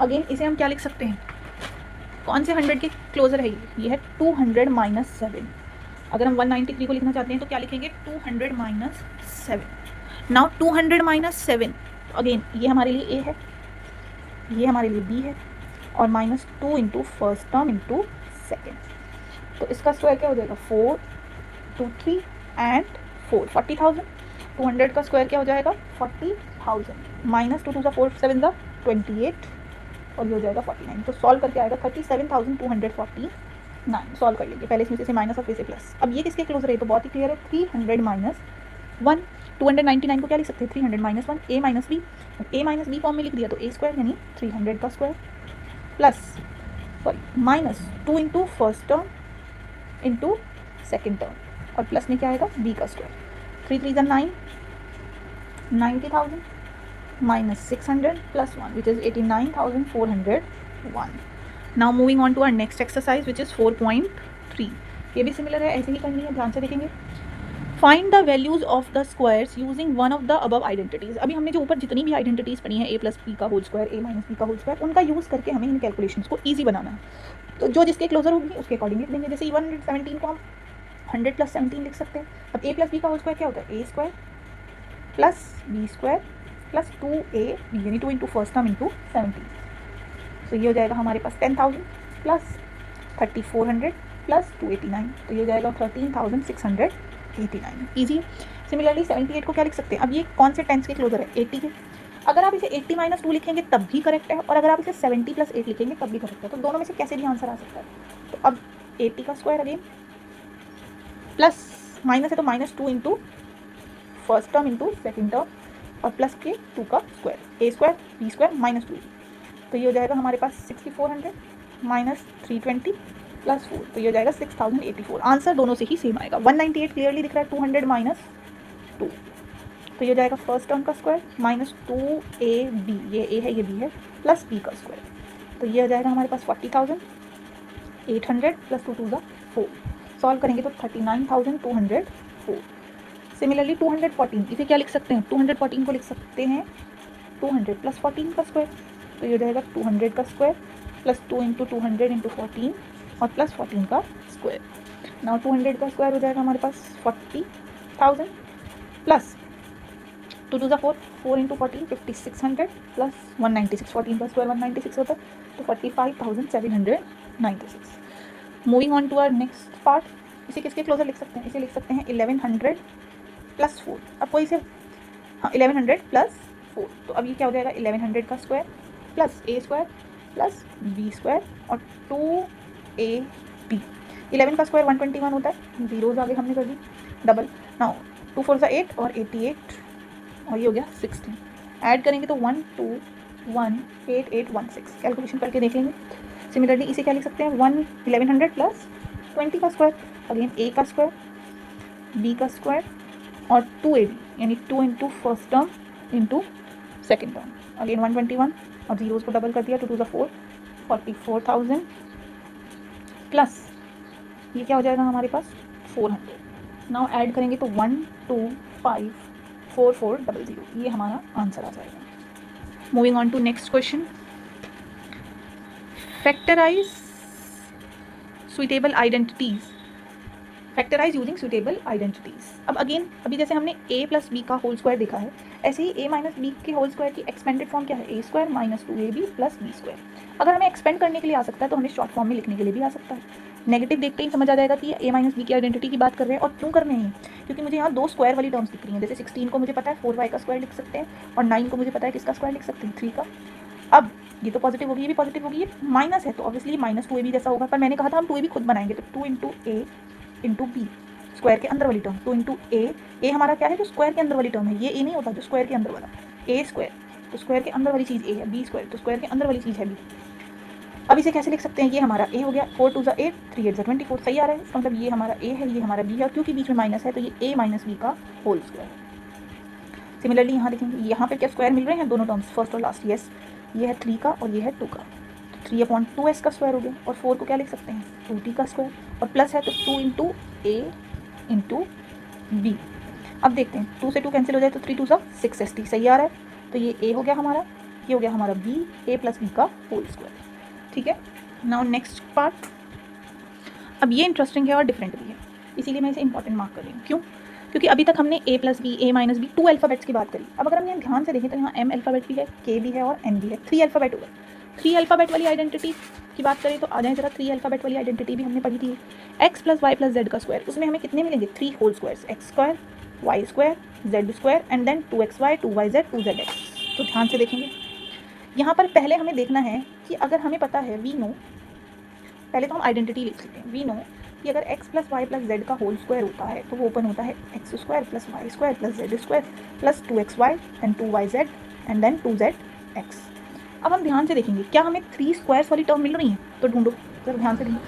अगेन इसे हम क्या लिख सकते हैं, कौन से 100 के क्लोजर है ये है 200 माइनस 7। अगर हम 193 को लिखना चाहते हैं तो क्या लिखेंगे, 200 माइनस 7। नाउ 200 माइनस 7, अगेन ये हमारे लिए a है, ये हमारे लिए b है, और minus 2 into first term into second, तो इसका स्क्वायर क्या हो जाएगा 4 2 3 एंड 4 40,000। 200 का स्क्वायर क्या हो जाएगा 40,000 माइनस 2 2 4 7 28 और ये हो जाएगा 49। तो सॉल्व करके आएगा 37,249। सॉल्व कर लीजिए, पहले इसमें से माइनस और फिर से प्लस। अब ये किसके क्लोजर है, तो बहुत ही क्लियर है, 300 माइनस 1। 299 को क्या लिख सकते हैं, 300 minus 1 a minus b. a minus b form में लिख दिया तो a स्क्वायर यानी 300 का square plus minus 2 into first term into second term और प्लस में क्या आएगा b का square. 3 3 9 90,000 minus 600 plus 1 which is 89,401। Now moving on to our next exercise which is 4.3। ये भी सिमिलर है, ऐसे ही करनी है, ध्यान से देखेंगे। Find the values of the squares using one of the above identities. अभी हमने जो ऊपर जितनी भी आइडेंटिटीज पढ़ी हैं, a प्लस बी का whole square, a minus B का होल स्क्वायर, उनका यूज़ करके हमें इन कैलकुलेशंस को ईजी बनाना है। तो जो जिसके क्लोजर होगी उसके अकॉर्डिंग लिख देंगे। जैसे 117 को हम 100 प्लस 17 लिख सकते हैं। अब a प्लस बी का होल स्क्वायर क्या होता है, a square plus B square plus 2ab यानी 2 इंटू फर्स्ट टर्म इंटू 17। तो ये हो जाएगा हमारे पास 10,000 प्लस 3,400 प्लस 289, तो ये हो जाएगा 13,689। ईजी। सिमिलरली 78 को क्या लिख सकते हैं, अब ये कौन से टेंस के क्लोजर है, 80 के। अगर आप इसे 80 माइनस 2 लिखेंगे तब भी करेक्ट है, और अगर आप इसे 70 प्लस 8 लिखेंगे तब भी करेक्ट है। तो दोनों में से कैसे भी आंसर आ सकता है। तो अब 80 का स्क्वायर अगेन प्लस माइनस है तो minus 2 into first term into second term और प्लस के 2 का square, a square b square minus 2। तो ये हो जाएगा हमारे पास 6400 माइनस 320 प्लस 4, तो ये हो जाएगा 6084। आंसर दोनों से ही सेम आएगा। 198 क्लियरली दिख रहा है, 200 माइनस 2, तो ये हो जाएगा फर्स्ट टर्म का स्क्वायर माइनस 2ab, ये a है ये b है, प्लस b का स्क्वायर, तो ये हो जाएगा हमारे पास 40,800 प्लस 2 2 4। सॉल्व करेंगे तो 39,204। सिमिलरली 214, इसे क्या लिख सकते हैं, 214 को लिख सकते हैं 200 प्लस 14 का स्क्वायर, तो ये हो जाएगा 200 का स्क्वायर प्लस 2 इंटू 200 इंटू 14 और प्लस 14 का स्क्वायर। नाउ 200 का स्क्वायर हो जाएगा हमारे पास 40,000 प्लस 2 2 4 4 इंटू 14 5600 प्लस 196, 14 का स्क्वायर 196 होता है, तो 45,796। Moving on to our next part. इसे किसके क्लोजर लिख सकते हैं, इसे लिख सकते हैं 1100 प्लस 4। अब कोई से 1100 प्लस 4, तो अब ये क्या हो जाएगा 1100 का square plus a square plus b square और 2ab। 11 का स्क्वायर 121 होता है, जीरोज आगे हमने कर दी डबल, नाउ 2 4 सा 8 और 88 और ये हो गया 16। ऐड करेंगे तो 1 2 1 8 8 1 6। कैलकुलेशन करके देख लेंगे। सिमिलरली इसे क्या लिख सकते हैं 1100 प्लस 20 का स्क्वायर, अगेन a का स्क्वायर b का स्क्वायर और 2ab यानी 2 into first term into second term, again 121 और जीरोज को डबल कर दिया, 2 2 4 44,000 प्लस ये क्या हो जाएगा हमारे पास 400। नाउ ऐड करेंगे तो 1 2 5 4 4 0 0, ये हमारा आंसर आ जाएगा। Moving on to next question, factorise suitable identities, factorise using suitable identities. अब अगेन अभी जैसे हमने a प्लस बी का होल स्क्वायर देखा है, ऐसे ही a माइनस बी के होल स्क्वायर की एक्सपेंडेड फॉर्म क्या है a square minus 2ab plus B square. अगर हमें एक्सपेंड करने के लिए आ सकता है तो हमें शॉर्ट फॉर्म में लिखने के लिए भी आ सकता है। नेगेटिव देखते ही समझ आ जाएगा कि ये a माइनस बी की आइडेंटिटी की बात कर रहे हैं। और क्यों कर रहे हैं, क्योंकि मुझे यहाँ दो स्क्वायर वाली टर्म्स दिख रही हैं। जैसे 16 को मुझे पता है 4y का स्क्वायर लिख सकते हैं और 9 को मुझे पता है किसका स्क्वायर लिख सकते हैं 3 का। अब ये तो पॉजिटिव होगी, ये भी पॉजिटिव होगी, ये माइनस है तो ऑब्वियसली माइनस 2ab जैसा होगा। पर मैंने कहा था हम 2ab खुद बनाएंगे, तो 2 into a into b square के अंदर वाली टर्म, 2 इंटू ए हमारा क्या है जो स्क्वायर के अंदर वाली टर्म है, ये ए नहीं होता जो स्क्वायर के अंदर वाला, ए स्क्वायर तो स्क्वायर के अंदर वाली चीज़ ए है, बी स्क्वायर तो स्क्वायर के अंदर वाली चीज़ है बी। अब इसे कैसे लिख सकते हैं, ये हमारा ए हो गया, 4 2 8 3 8 24, सही आ रहा है। इसका मतलब ये हमारा ए है, ये हमारा बी है, क्योंकि बीच में माइनस है तो ये ए माइनस बी का होल स्क्वायर। सिमिलरली यहाँ देखेंगे, यहाँ पे क्या स्क्वायर मिल रहे हैं दोनों टर्म्स, फर्स्ट और लास्ट, यस ये है 3 का और ये है 2 का, 3/2s का स्क्वायर हो गया। और 4 को क्या लिख सकते हैं 2t का स्क्वायर, और प्लस है तो 2 इंटू ए इंटू बी। अब देखते हैं 2 से 2 कैंसिल हो जाए तो 3 2 6st, सही आ रहा है। तो ये ए हो गया हमारा, ये हो गया हमारा बी, ए प्लस बी का होल स्क्वायर, ठीक है। नाउ नेक्स्ट पार्ट, अब ये इंटरेस्टिंग है और डिफरेंट भी है, इसीलिए मैं इसे इंपॉर्टेंट मार्क कर रही हूँ। क्यों, क्योंकि अभी तक हमने a plus B, a minus B, 2 alphabets की बात करी। अब अगर हम यहाँ ध्यान से देखें तो यहाँ m अल्फ़ाबेट भी है, k भी है और n भी है, 3 अल्फ़ाबेट होगा। 3 अल्फ़ाबेट वाली आइडेंटिटी की बात करें तो आ जाए जरा, 3 अल्फ़ाबेट वाली आइडेंटिटी भी हमने पढ़ी थी, x plus Y plus Z का स्क्वायर। उसमें हमें कितने मिलेंगे 3 whole squares, x square y square z square and then 2xy 2yz 2zx। तो ध्यान से देखेंगे, यहाँ पर पहले हमें देखना है कि अगर हमें पता है वी नो, पहले तो हम आइडेंटिटी लिख लेते हैं, वी नो कि अगर x plus Y plus Z का होल स्क्वायर होता है तो वो ओपन होता है x square plus Y square plus Z square plus 2xy and 2yz and then 2zx। अब हम ध्यान से देखेंगे क्या हमें 3 स्क्वायर्स वाली टर्म मिल रही है, तो ढूंढो जरा ध्यान से ढूंढो,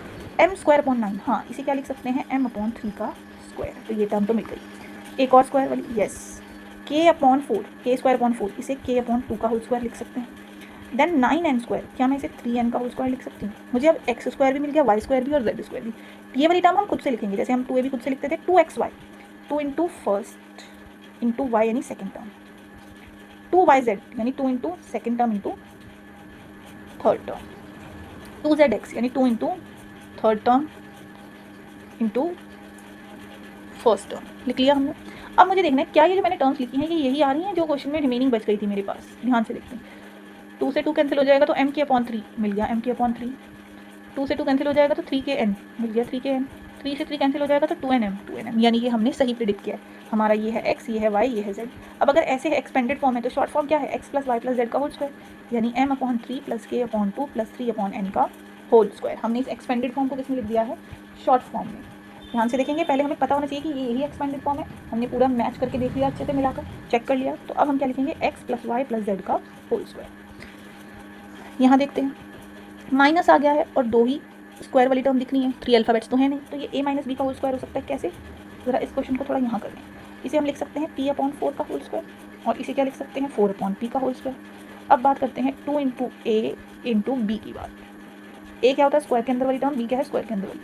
m²/9, हाँ इसे क्या लिख सकते हैं m/3 का स्क्वायर, तो ये टर्म तो मिल गई। एक और स्क्वायर वाली, यस k/4, k²/4, इसे k/2 का होल स्क्वायर लिख सकते हैं। देन 9n², क्या मैं इसे 3n का होल स्क्वायर लिख सकती हूँ। मुझे अब x स्क्वायर भी मिल गया, y स्क्वायर भी और z स्क्वायर भी। ये वाली टर्म हम खुद से लिखेंगे, जैसे हम 2a भी खुद से लिखते थे, 2xy 2 into first into y यानी सेकेंड टर्म, 2yz यानी 2 into second term into third term, 2zx यानी 2 into third term into first term, लिख लिया हमने। अब मुझे देखना है क्या ये जो मैंने टर्म्स लिखी हैं ये यही आ रही हैं जो क्वेश्चन में रिमेनिंग बच गई थी मेरे पास। ध्यान से देखते हैं, 2 से 2 कैंसिल हो जाएगा तो m/3 मिल गया, m/3, 2 से 2 कैंसिल हो जाएगा तो 3kn मिल गया, 3kn, 3 से 3 कैंसिल हो जाएगा तो 2nm, यानी कि हमने सही प्रिडिक्ट किया है। हमारा ये है x, ये है y, ये है z। अब अगर ऐसे एक्सपेंडेड फॉर्म है तो शॉर्ट फॉर्म क्या है, x plus Y plus Z का होल स्क्वायर, यानी m/3 plus k/2 plus 3/n का होल स्क्वायर। हमने इस एक्सपेंडेड फॉर्म को किसमें लिख दिया है, शॉर्ट फॉर्म में। ध्यान से देखेंगे, पहले हमें पता होना चाहिए कि ये यही एक्सपेंडेड फॉर्म है, हमने पूरा मैच करके देख लिया, अच्छे से मिलाकर चेक कर लिया। तो अब हम क्या लिखेंगे, x plus Y plus Z का होल स्क्वायर। यहाँ देखते हैं माइनस आ गया है और 2 ही स्क्वायर वाली टर्म दिख रही है, 3 अल्फ़ाबेट्स तो है नहीं, तो ये a माइनस बी का होल स्क्वायर हो सकता है। कैसे, ज़रा इस क्वेश्चन को थोड़ा यहाँ कर लें। इसे हम लिख सकते हैं p/4 का होल स्क्वायर और इसे क्या लिख सकते हैं 4/p का होल स्क्वायर। अब बात करते हैं 2 इंटू a इंटू बी की बात। a क्या होता है स्क्वायर के अंदर वाली टर्म, b क्या है स्क्वायर के अंदर वाली।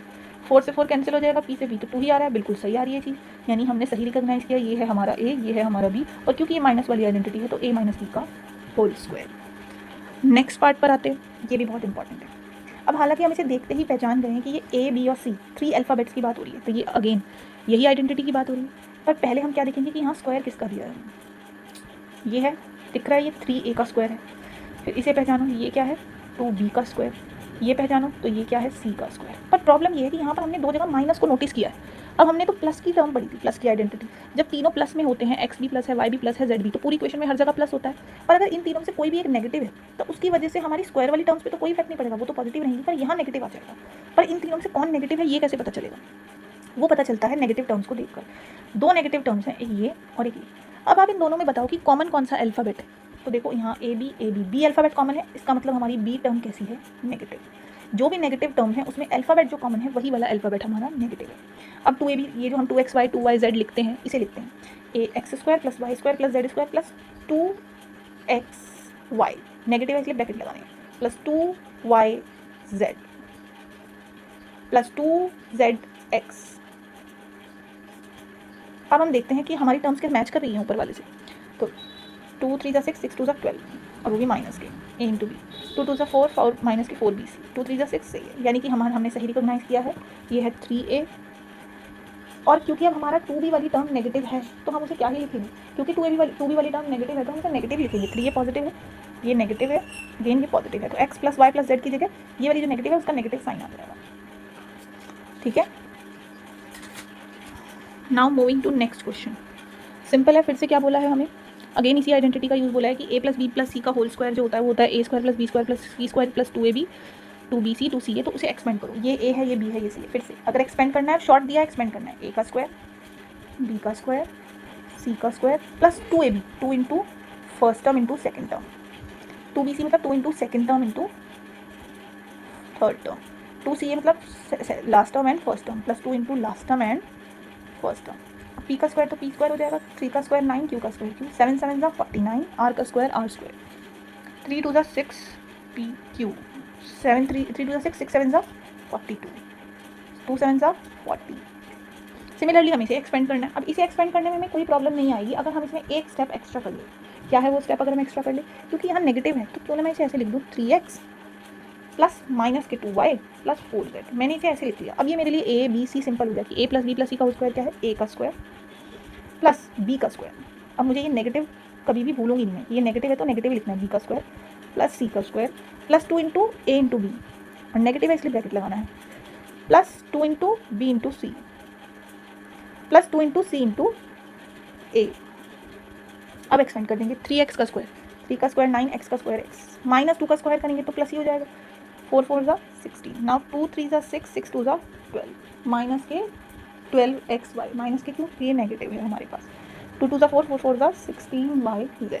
4 से 4 कैंसिल हो जाएगा, p से b तो 2 ही आ रहा है, बिल्कुल सही आ रही है चीज़, यानी हमने सही रिकॉग्नाइज किया, ये है हमारा a, ये है हमारा b, और क्योंकि ये माइनस वाली आइडेंटिटी है तो a माइनस b का होल स्क्वायर। नेक्स्ट पार्ट पर आते हैं, ये भी बहुत इंपॉर्टेंट है। अब हालांकि हम इसे देखते ही पहचान गए हैं कि ये ए बी और सी 3 अल्फ़ाबेट्स की बात हो रही है, तो ये अगेन यही आइडेंटिटी की बात हो रही है। पर पहले हम क्या देखेंगे कि यहाँ स्क्वायर किसका दिया है, ये है दिख रहा है, ये 3a का स्क्वायर है। फिर इसे पहचानो, ये क्या है 2b का स्क्वायर, ये पहचानो तो ये क्या है c का स्क्वायर। पर प्रॉब्लम ये है कि यहाँ पर हमने 2 जगह माइनस को नोटिस किया है। अब हमने तो प्लस की टर्म पढ़ी थी, प्लस की आइडेंटिटी, जब तीनों प्लस में होते हैं, x भी प्लस है, y भी प्लस है, z भी, तो पूरी इक्वेशन में हर जगह प्लस होता है। पर अगर इन तीनों से कोई भी एक नेगेटिव है तो उसकी वजह से हमारी स्क्वायर वाली टर्म्स पे तो कोई इफेक्ट नहीं पड़ेगा, वो तो पॉजिटिव रहेंगी, पर यहाँ नेगेटिव आ जाएगा। पर इन तीनों में से कौन नेगेटिव है ये कैसे पता चलेगा, वो पता चलता है नेगेटिव टर्म्स को देखकर। 2 नेगेटिव टर्म्स हैं, एक ये और एक ये। अब आप इन दोनों में बताओ कि कॉमन कौन सा अल्फ़ाबेट है। तो देखो यहाँ ए बी अल्फ़ाबेट कॉमन है, इसका मतलब हमारी बी टर्म कैसी है, नेगेटिव। जो भी नेगेटिव टर्म है उसमें अल्फ़ाबेट जो कॉमन है वही वाला अल्फ़ाबेट हमारा नेगेटिव है। अब 2ab, ये जो हम 2xy लिखते हैं, इसे लिखते हैं ax² + y² + z² + 2xy, negative है इसलिए ब्रैकेट लगाने हैं, प्लस 2yz प्लस 2zx। अब हम देखते हैं कि हमारी टर्म्स के मैच कर रही हैं ऊपर वाले से। तो 2 3 6 6 2 12, और वो भी माइनस के a इंटू बी, 2 2 4 4 माइनस के 4bc, 2 3 6 सही है, यानी कि हमने सही रिकॉग्नाइज किया है, ये है 3a। और क्योंकि अब हमारा 2b वाली टर्म नेगेटिव है तो हम उसे क्या ही लिखेंगे, क्योंकि 2b वाली टर्म नेगेटिव है तो हम उसे नेगेटिव लिखेंगे। 3a पॉजिटिव है, ये नेगेटिव है, गेन ये पॉजिटिव है, तो x + y + z की जगह ये वाली जो नेगेटिव है उसका नेगेटिव साइन आ जाएगा। ठीक है, now moving to next question. Simple है, फिर से क्या बोला है हमें, अगेन इसी आइडेंटिटी का यूज़ बोला है कि a + b + c का होल स्क्वायर जो होता है वो होता है a² + b² + c² + 2ab 2bc 2ca। तो उसे एक्सपेंड करो, ये a है, ये b है, ये c है। फिर से अगर एक्सपेंड करना है, शॉर्ट दिया एक्सपेंड करना है, a² b² c² + 2ab, 2 into first term into second term, 2bc मतलब 2 into second term into third term, 2ca मतलब last term and first term, plus 2 into last term and first term. p² तो p² हो जाएगा, 3² 9, q² q, 7 7 49, r² r², 3 2 6 pq, 7 3 3 2 6 6 7 42, 2 7 40। Similarly हमें इसे expand करना है। अब इसे एक्सपेंड करने में हमें कोई प्रॉब्लम नहीं आएगी अगर हम इसमें एक स्टेप एक्स्ट्रा कर लें। क्या है वो स्टेप अगर हम एक्स्ट्रा कर लें, क्योंकि यहाँ नेगेटिव है तो क्यों ना मैं इसे ऐसे लिख दूँ, 3x प्लस माइनस के 2y प्लस 4z। मैंने इसे ऐसे लिख लिया। अब ये मेरे लिए a b c सिंपल हो गया कि a + b + c का होल स्क्वायर क्या है, a का स्क्वायर प्लस b का स्क्वायर। अब मुझे ये नेगेटिव कभी भी भूलूंगी नहीं मैं, ये नेगेटिव है तो नेगेटिव लिखना है, b का स्क्वायर प्लस c का square plus 2 into a into b, और नेगेटिव है इसलिए ब्रैकेट लगाना है, plus 2 into b into c plus 2 into c into a. अब एक्सपेंड कर देंगे, 3x का स्क्वायर, 3 का स्क्वायर 9, x का स्क्वायर x, माइनस 2 का स्क्वायर करेंगे तो प्लस ही हो जाएगा, 4 4 16, नाउ 2 3 6 6 2 12, माइनस के 12xy, माइनस के क्यों, ये नेगेटिव है हमारे पास, 2 2 4 4 4 16yz,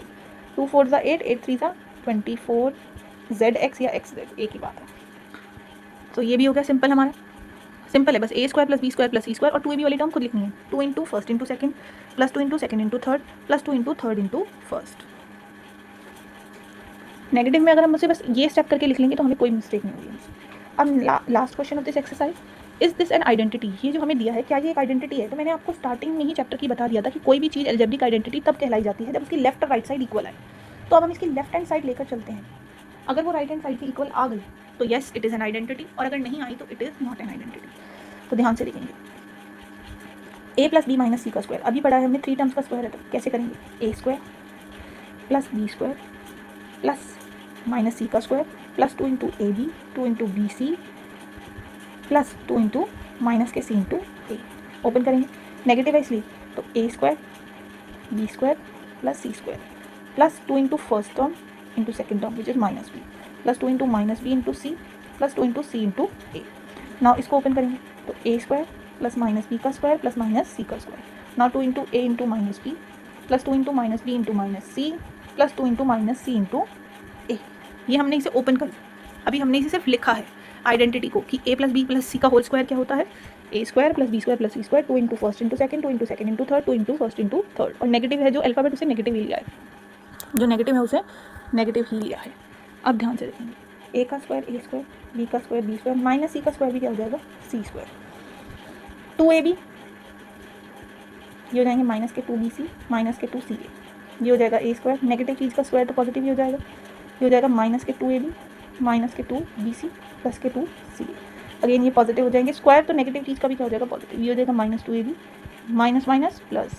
2 4 8 8 3 24 zx या xz, एक ही बात है। तो ये भी हो गया सिंपल, हमारा सिंपल है, बस a² + b² + c² और 2ab वाली टर्म खुद लिखनी है, 2 into first into second plus 2 into second into third plus 2 into third into first. Negative में अगर हम उसे बस ये स्टेप करके लिख लेंगे तो हमें कोई मिस्टेक नहीं होगी। अब last question of this exercise, is this an identity. ये जो हमें दिया है क्या ये एक आइडेंटिटी है, तो मैंने आपको स्टार्टिंग में ही चैप्टर की बता दिया था कि कोई भी चीज़ अलजेब्रिक आइडेंटिटी तब कहलाई जाती है जब उसकी लेफ्ट और राइट साइड इक्वल आए। तो अब हम इसकी लेफ्ट हैंड साइड लेकर चलते हैं, अगर वो राइट हैंड साइड की इक्वल आ गई तो yes it is an identity, और अगर नहीं आई तो it is not an identity. तो ध्यान से देखेंगे, a + b - c का स्क्वायर, अभी पढ़ा है हमने 3 टर्म्स का स्क्वायर है, तो कैसे करेंगे, a² plus b² plus minus c का square plus 2 into ab 2 into bc plus 2 into minus के c इंटू a। ओपन करेंगे, नेगेटिव है इसलिए, तो a² b² plus c² plus 2 into first term into second term which is minus b plus 2 into minus b into c plus 2 into c into a। Now इसको open करेंगे तो a² plus minus b का square plus minus c का square, now 2 into a into minus b plus 2 into minus b into minus c plus 2 into minus c into a। ये हमने इसे open कर, अभी हमने इसे सिर्फ लिखा है आइडेंटिटी को कि a + b + c का होल स्क्वायर क्या होता है, a² + b² + c², 2 into first into second 2 into second into third 2 into first into third, और नेगेटिव है जो अल्फाबेट उसे नेगेटिव ही लिया है, जो नेगेटिव है उसे नेगेटिव ही लिया है। अब ध्यान से देखेंगे, a का स्क्वायर a², b का स्क्वायर b² माइनस c का स्क्वायर भी क्या हो जाएगा, c², 2ab ये हो जाएंगे माइनस के 2bc माइनस के 2ca, ये हो जाएगा a², नेगेटिव चीज़ का स्क्वायर तो पॉजिटिव ही हो जाएगा, ये हो जाएगा माइनस के 2ab माइनस के 2bc प्लस के 2ca, अगेन ये पॉजिटिव हो जाएंगे, स्क्वायर तो नेगेटिव चीज़ का भी क्या हो जाएगा, पॉजिटिव, ये हो जाएगा minus 2ab minus minus plus,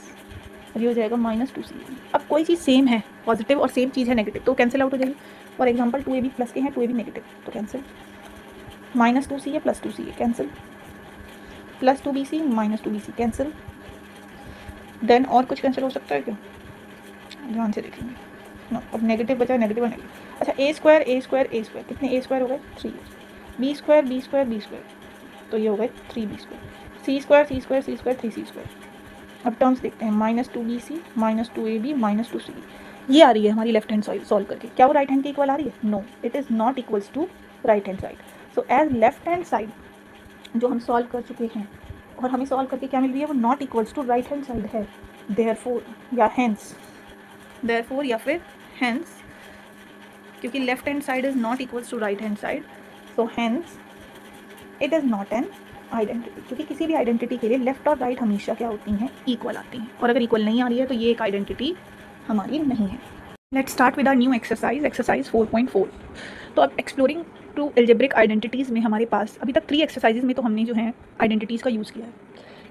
और ये हो जाएगा माइनस 2ca। अब कोई चीज़ सेम है पॉजिटिव और सेम चीज़ है नेगेटिव तो कैंसिल आउट हो जाएगी। फॉर एग्जाम्पल 2ab प्लस के हैं 2ab नेगेटिव तो cancel, minus 2ca plus 2ca cancel, plus 2bc minus 2bc cancel, then और कुछ कैंसिल हो सकता है क्या, ध्यान से देखेंगे, नो अब नेगेटिव बचा, नेगेटिव और नेगेटिव। अच्छा a² कितने a² हो गए 3, b² तो ये हो गए 3b², सी स्क्वायर सी स्क्वायर सी स्क्वायर 3c²। अब टर्म्स देखते हैं, -2bc -2ab -2cd, ये आ रही है हमारी लेफ्ट हैंड साइड सॉल्व करके। क्या वो राइट हैंड के इक्वल आ रही है? No, it is not equals to right hand side. So as left hand side जो हम सॉल्व कर चुके हैं और हमें सॉल्व करके क्या मिल रही है, वो not equals to right hand side है। देयरफॉर या हेंस, देयरफॉर या फिर हेंस, क्योंकि left hand side is not equals to right hand side, so hence it is not an identity. क्योंकि किसी भी आइडेंटिटी के लिए लेफ्ट और राइट हमेशा क्या होती हैं, इक्वल आती हैं, और अगर इक्वल नहीं आ रही है तो ये एक आइडेंटिटी हमारी नहीं है। Let's start with our new exercise, exercise 4.4। तो अब एक्सप्लोरिंग टू एल्जेब्रिक आइडेंटिटीज़ में हमारे पास अभी तक 3 एक्सरसाइजेज में तो हमने जो है आइडेंटिटीज़ का यूज़ किया है,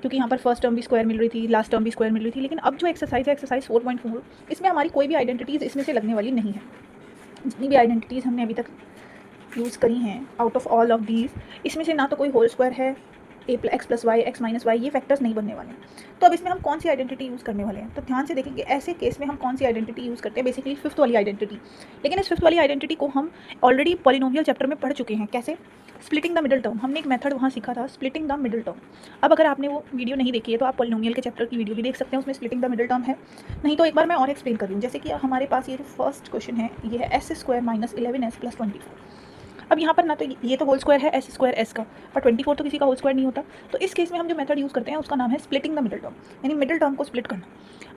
क्योंकि यहाँ पर फर्स्ट टर्म भी स्क्वायर मिल रही थी, लास्ट टर्म भी स्क्वायर मिल रही थी। लेकिन अब जो एक्सरसाइज है एक्सरसाइज 4.4, इसमें हमारी कोई भी आइडेंटिटीज़ इसमें से लगने वाली नहीं है। जितनी भी आइडेंटिटीज़ हमने अभी तक यूज़ करी हैं, out of all of these, इसमें से ना तो कोई होल स्क्वायर है, x + y x - y, ये फैक्टर्स नहीं बनने वाले हैं। तो अब इसमें हम कौन सी आइडेंटिटी यूज़ करने वाले हैं, तो ध्यान से देखेंगे ऐसे केस में हम कौन सी आइडेंटिटी यूज़ करते हैं, बेसिकली फिफ्थ वाली आइडेंटिटी। लेकिन इस फिफ्थ वाली आइडेंटिटी को हम ऑलरेडी पॉलिनोमियल चैप्टर में पढ़ चुके हैं। कैसे? स्प्लिटिंग द मिडिल टर्म, हमने एक मेथड वहाँ सीखा था, स्प्लिटिंग द मिडिल टर्म। अब अगर आपने वो वीडियो नहीं देखी है तो आप पॉलिनोमियल के चैप्टर की वीडियो भी देख सकते हैं, उसमें स्प्लिटिंग द मिडिल टर्म है। नहीं तो एक बार मैं और एक्सप्लेन कर दूँ। जैसे कि हमारे पास ये जो फर्स्ट क्वेश्चन है, ये है s² - 11s + 24। अब यहाँ पर ना तो ये तो होल स्क्वायर है s² s का, और 24 तो किसी का होल स्क्वायर नहीं होता। तो इस केस में हम जो मेथड यूज़ करते हैं उसका नाम है स्प्लिटिंग द मिडिल टर्म, यानी मिडिल टर्म को स्प्लिट करना।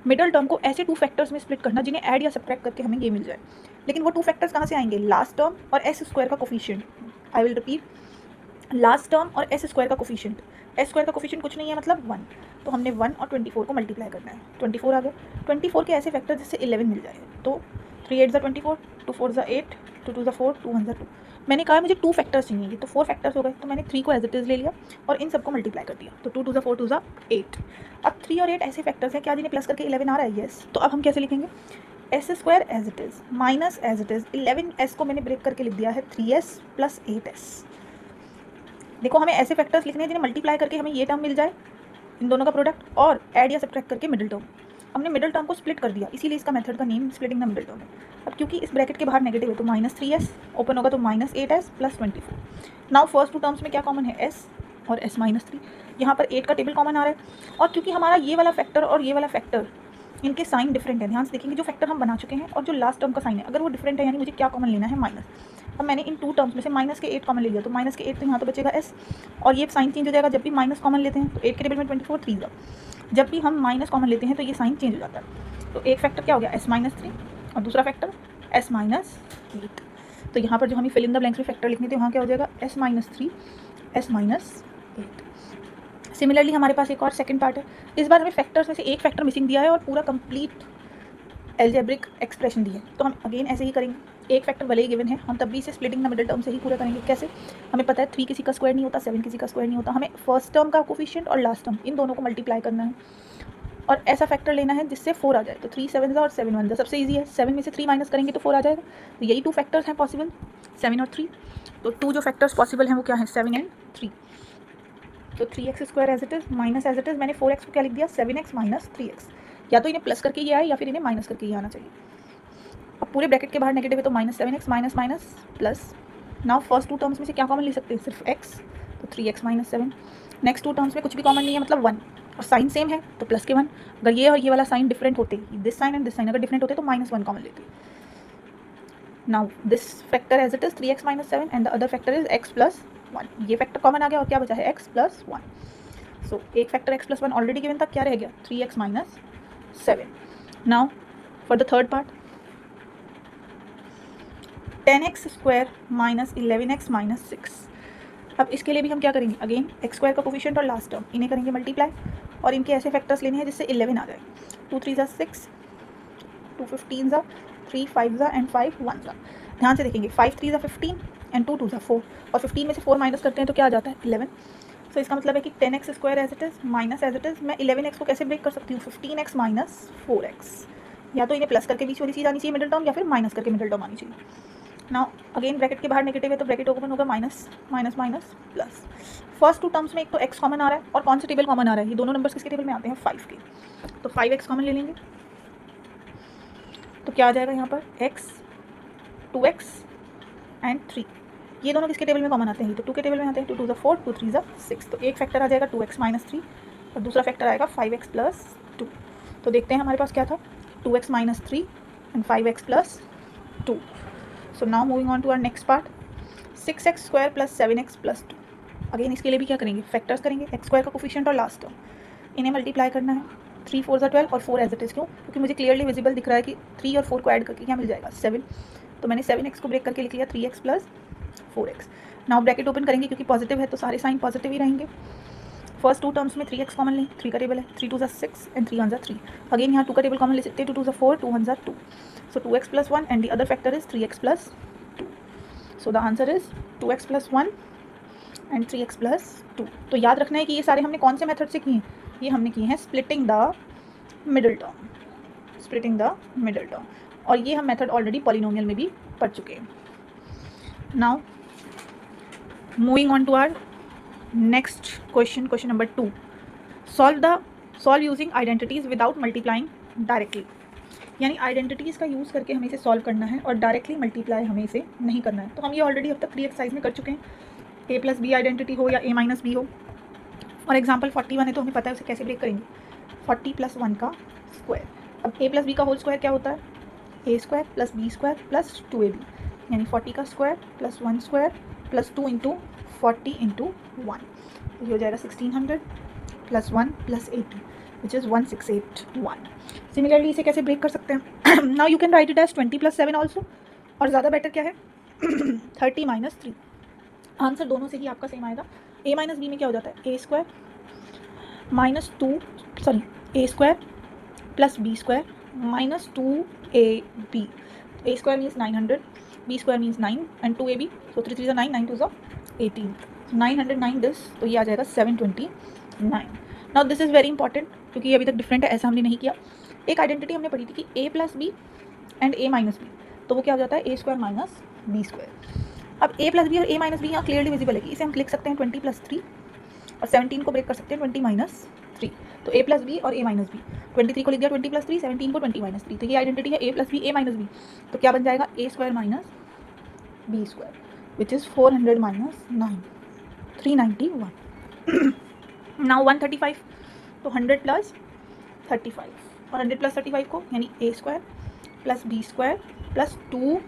मिडिल टर्म को ऐसे 2 फैक्टर्स में स्प्लिट करना जिन्हें ऐड या सब्ट्रैक्ट करके हमें ये मिल जाए। लेकिन वो 2 फैक्टर्स कहाँ से आएंगे? लास्ट टर्म और s² का coefficient. I will repeat, last term और s² का कोफिशिएंट। s² का कोफिशिएंट कुछ नहीं है, मतलब 1। तो हमने 1 और 24 को मल्टीप्लाई करना है, 24 आ गया। 24 के ऐसे फैक्टर जिससे 11 मिल जाए, तो 3 8 ज़ा 24, 2 4 ज़ा 8, 2 2 ज़ा 4, 2 1 ज़ा 2। मैंने कहा मुझे 2 फैक्टर्स चाहिए, तो 4 फैक्टर्स हो गए, तो मैंने 3 को एज इट इज़ ले लिया और इन सबको मल्टीप्लाई कर दिया, तो 2 2 ज़ा 4, 2 ज़ा 8। अब 3 और 8 ऐसे फैक्टर्स हैं क्या जिन्हें प्लस करके 11 आ रहा है? यस। तो अब हम कैसे लिखेंगे? s² as it is minus as it is 11s को मैंने ब्रेक करके लिख दिया है 3s + 8s। देखो, हमें ऐसे फैक्टर्स लिखने हैं जिन्हें मल्टीप्लाई करके हमें ये टर्म मिल जाए, इन दोनों का प्रोडक्ट, और ऐड या सब्ट्रैक्ट करके मिडिल टर्म। हमने मिडिल टर्म को स्प्लिट कर दिया, इसीलिए इसका मेथड का name splitting the middle term है। अब क्योंकि इस ब्रैकेट के बाहर नेगेटिव है तो -3s, ओपन होगा तो -8s + 24। नाउ फर्स्ट 2 टर्म्स में क्या कॉमन है? s और s - 3। यहाँ पर 8 का टेबल कॉमन आ रहा है, और क्योंकि हमारा ये वाला फैक्टर और ये वाला फैक्टर, इनके साइन डिफरेंट है। ध्यान से देखेंगे, जो फैक्टर हम बना चुके हैं और जो लास्ट टर्म का साइन है, अगर वो डिफरेंट है यानी मुझे क्या कॉमन लेना है? माइनस। अब मैंने इन 2 टर्म्स में से माइनस के 8 कॉमन ले लिया, तो माइनस के 8 तो यहाँ तो बचेगा s, और ये साइन चेंज हो जाएगा जब भी माइनस कॉमन लेते हैं। तो 8 के टेबल में 24, 3 ज़ा, जब भी हम माइनस कॉमन लेते हैं तो ये साइन चेंज हो जाता है। तो एक फैक्टर क्या हो गया? s - 3, और दूसरा फैक्टर s - 8। तो यहाँ पर जो हमें फिल इन द ब्लैंक्स में फैक्टर लिखने थे, वहाँ क्या हो जाएगा? s - 3, s - 8। सिमिलरली हमारे पास एक और सेकंड पार्ट है। इस बार हमें फैक्टर्स में से एक फैक्टर मिसिंग दिया है और पूरा कंप्लीट एल्जेब्रिक एक्सप्रेशन दी है। तो हम अगेन ऐसे ही करेंगे, एक फैक्टर भले ही गिवन है, हम तब भी इसे स्प्लिटिंग द मिडिल टर्म से ही पूरा करेंगे। कैसे? हमें पता है 3 किसी का स्क्वायर नहीं होता, 7 किसी का स्क्वायर नहीं होता। हमें फर्स्ट टर्म का कोफिशिएंट और लास्ट टर्म, इन दोनों को मल्टीप्लाई करना है और ऐसा फैक्टर लेना है जिससे 4 आ जाए। तो 3 7 और 7 1 सबसे ईजी है, 7 में से 3 माइनस करेंगे तो 4 आ जाएगा। तो यही 2 फैक्टर्स हैं पॉसिबल, 7 और 3। तो 2 जो फैक्टर्स पॉसिबल हैं वो क्या है? 7 एंड 3। तो 3x² as it is minus as it is, मैंने 4x को क्या लिख दिया? 7x - 3x। या तो इन्हें प्लस करके ये आए या फिर इन्हें माइनस करके ये आना चाहिए। अब पूरे ब्रैकेट के बाहर नेगेटिव है तो -7x minus minus plus. Now first 2 terms में से क्या कॉमन ले सकते हैं? सिर्फ x, तो 3x - 7। नेक्स्ट 2 टर्म्स में कुछ भी कॉमन नहीं है, मतलब 1, और साइन सेम है तो प्लस के 1। अगर ये और ये वाला साइन डिफरेंट होते, this sign and this sign अगर डिफरेंट होते तो -1 कॉमन लेते। Now this factor as it is 3x - 7 and the other factor is x + 1। ये फैक्टर कॉमन आ गया और क्या बचा है? x + 1। सो एक फैक्टर x + 1 ऑलरेडी गिवन था, क्या रह गया? 3x - 7। Now for the third part, 10x² - 11x - 6। अब इसके लिए भी हम क्या करेंगे? अगेन x² का कोफिशिएंट और लास्ट टर्म, इन्हें करेंगे मल्टीप्लाई, और इनके ऐसे फैक्टर्स लेने हैं जिससे 11 आ जाए। 2 3 ज़ा 6, 2 15 ज़ा, 3 5 ज़ा एंड 5 1 ज़ा। ध्यान से देखेंगे, 5 3 ज़ा 15 एंड 2 2 ज़ा 4, और 15 में से 4 माइनस करते हैं तो क्या आ जाता है? 11। सो इसका मतलब है कि 10x² as it is minus as it is, मैं 11x को कैसे ब्रेक कर सकती हूँ? 15x - 4x। या तो इन्हें प्लस करके बीच वाली चीज़ आनी चाहिए मिडिल टर्म, या फिर माइनस करके मिडिल टर्म आनी चाहिए। नाउ अगेन ब्रैकेट के बाहर नेगेटिव है तो ब्रैकेट ओपन होगा, minus minus minus plus. First 2 terms में एक तो x कॉमन आ रहा है और कौन से टेबल कॉमन आ रहा है? ये दोनों नंबर्स किसके टेबल में आते हैं? 5 के। तो 5x कॉमन ले लेंगे तो क्या आ जाएगा यहाँ पर? x 2x and 3। ये दोनों किसके टेबल में कॉमन आते हैं, तो 2 के टेबल में आते हैं। 2 2 ज़ा 4, 2 3 ज़ा 6, तो एक फैक्टर आ जाएगा 2x - 3 और दूसरा फैक्टर आएगा 5x + 2। तो देखते हैं हमारे पास क्या था, 2x - 3 and 5x + 2। So now moving on to our next part, 6x² + 7x + 2। Again इसके लिए भी क्या करेंगे, फैक्टर्स करेंगे, x² का कोफिशिएंट और लास्ट टर्म, इन्हें मल्टीप्लाई करना है। 3 4 ज़ा 12 और 4 एज इट इज़, क्यों, क्योंकि मुझे क्लियरली विजिबल दिख रहा है कि 3 और 4 को ऐड करके क्या मिल जाएगा, 7। तो मैंने 7x को ब्रेक करके लिख लिया 3x + 4x। Now bracket open करेंगे, क्योंकि पॉजिटिव है तो सारे साइन पॉजिटिव ही रहेंगे। फर्स्ट 2 टर्म्स में 3x कॉमन लें, 3 का टेबल है, 3 2 ज़ा 6 एंड 3 1 ज़ा 3। अगेन यहाँ 2 का टेबल कॉमन ले सकते हैं, 2 2 ज़ा 4, 2 1 ज़ा 2। सो 2x + 1 and the other factor is 3x + 2। So the answer is 2x + 1 and 3x + 2। तो याद रखना है कि ये सारे हमने कौन से मेथड से किए हैं, ये हमने किए हैं splitting the middle term, splitting the middle term, और ये हम मेथड ऑलरेडी पॉलिनोमियल में भी पढ़ चुके हैं। Now moving on to our next question, question number 2, solve using identities without multiplying directly. यानी आइडेंटिटीज़ का यूज़ करके हमें इसे सॉल्व करना है और डायरेक्टली मल्टीप्लाई हमें इसे नहीं करना है। तो हम ये ऑलरेडी अब तक 3 एक्सरसाइज में कर चुके हैं, a + b आइडेंटिटी हो या a - b हो। फॉर एग्जाम्पल 41 है तो हमें पता है उसे कैसे ब्रेक करेंगे, 40 + 1 का स्क्वायर। अब a + b का होल स्क्वायर क्या होता है, a² + b² + 2ab, यानी 40 का स्क्वायर + 1 स्क्वायर + 2 × 40 × 1, ये हो जाएगा 1600 + 1 + 80 विच इज़ 1681। सिमिलरली इसे कैसे ब्रेक कर सकते हैं, now you can write it as 20 + 7 also, और ज़्यादा बेटर क्या है 30 - 3। आंसर दोनों से ही आपका सेम आएगा। a - b में क्या हो जाता है, a² - 2 + b² - 2ab। a² means 900, b² means 9 and 2ab, सो 3 3 ज़ा 9, 9 2 ज़ा 18, 909 दिस, तो ये आ जाएगा 729। Now this is very important, क्योंकि ये अभी तक डिफरेंट है, ऐसा हमने नहीं किया। एक आइडेंटिटी हमने पढ़ी थी कि a + b and a - b, तो वो क्या हो जाता है a² - b²। अब a + b और a - b यहाँ क्लियरली विजिबल है कि इसे हम लिख सकते हैं 20 + 3 और 17 को ब्रेक कर सकते हैं 20 - 3। तो a + b और a - b, 23 को लिख दिया 20 + 3, 17 को 20 - 3, तो ये आइडेंटिटी है a + b a - b। तो क्या बन जाएगा a² - b², which is 400 - 9, 391। Now 135, तो 100 + 35 और 100 + 35 को यानी a² + b² + 2ab,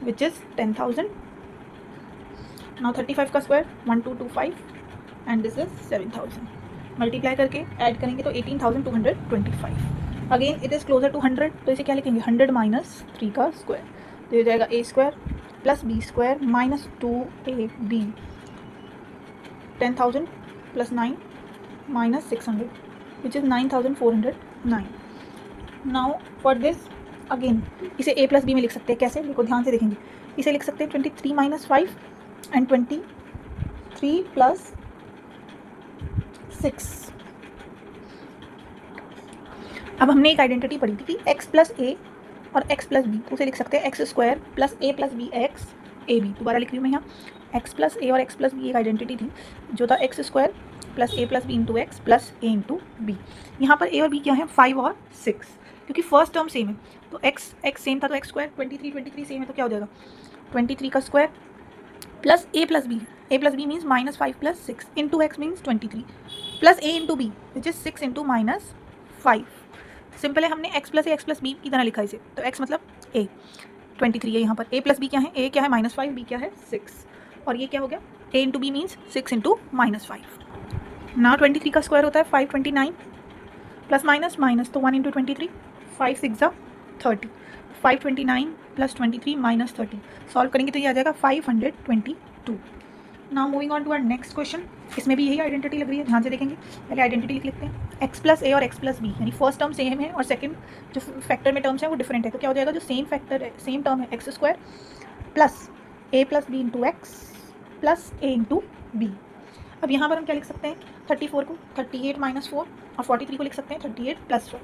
which is 10,000। Now 35 का square 1225 and this is 7000। Multiply करके ऐड करेंगे तो 18,225। Again it is closer to 100, तो इसे क्या लिखेंगे 100 - 3 का स्क्वायर, तो ये जाएगा a² + b² - 2ab, 10,000 + 9 - 600 which is 9,409। Now for this again इसे a + b में लिख सकते हैं, कैसे, देखो ध्यान से देखेंगे, इसे लिख सकते हैं 23 - 5 एंड 23 + 6। अब हमने एक आइडेंटिटी पढ़ी थी कि x + a और x + b, तो उसे लिख सकते हैं x² + a + b x ab। दोबारा लिख रही हूँ मैं यहाँ, x + a और x + b एक आइडेंटिटी थी जो था x² + a + b × x + a × b। यहाँ पर a और b क्या है 5 और 6, क्योंकि फर्स्ट टर्म सेम है, तो x सेम था तो x² 23 सेम है, तो क्या हो जाएगा 23 का square plus a + b, a + b means -5 + 6 into x means 23 plus a × b which is 6 × -5। Simple है, हमने x + a x + b की तरह लिखा है इसे, तो x मतलब a, 23 है यहाँ पर, a + b क्या है, a क्या है -5, b क्या है 6, और ये क्या हो गया a × b मीन्स 6 × -5। नाउ 23 का स्क्वायर होता है 529 प्लस माइनस तो 1 × 23, 5 6 ज़ा 30, 529 + 23 - 30, सॉल्व करेंगे तो ये आ जाएगा 522। Now moving on to our next question, इसमें भी यही आइडेंटिटी लग रही है, ध्यान से देखेंगे, पहले आइडेंटिटी लिख लेते हैं, x + a और x + b, यानी फर्स्ट टर्म सेम है और सेकंड जो फैक्टर में टर्म्स है वो डिफरेंट है, तो क्या हो जाएगा जो सेम फैक्टर है, सेम टर्म है x² plus a + b × x plus a × b। अब यहाँ पर हम क्या लिख सकते हैं 34 को 38 - 4 और 43 को लिख सकते हैं 38 + 5,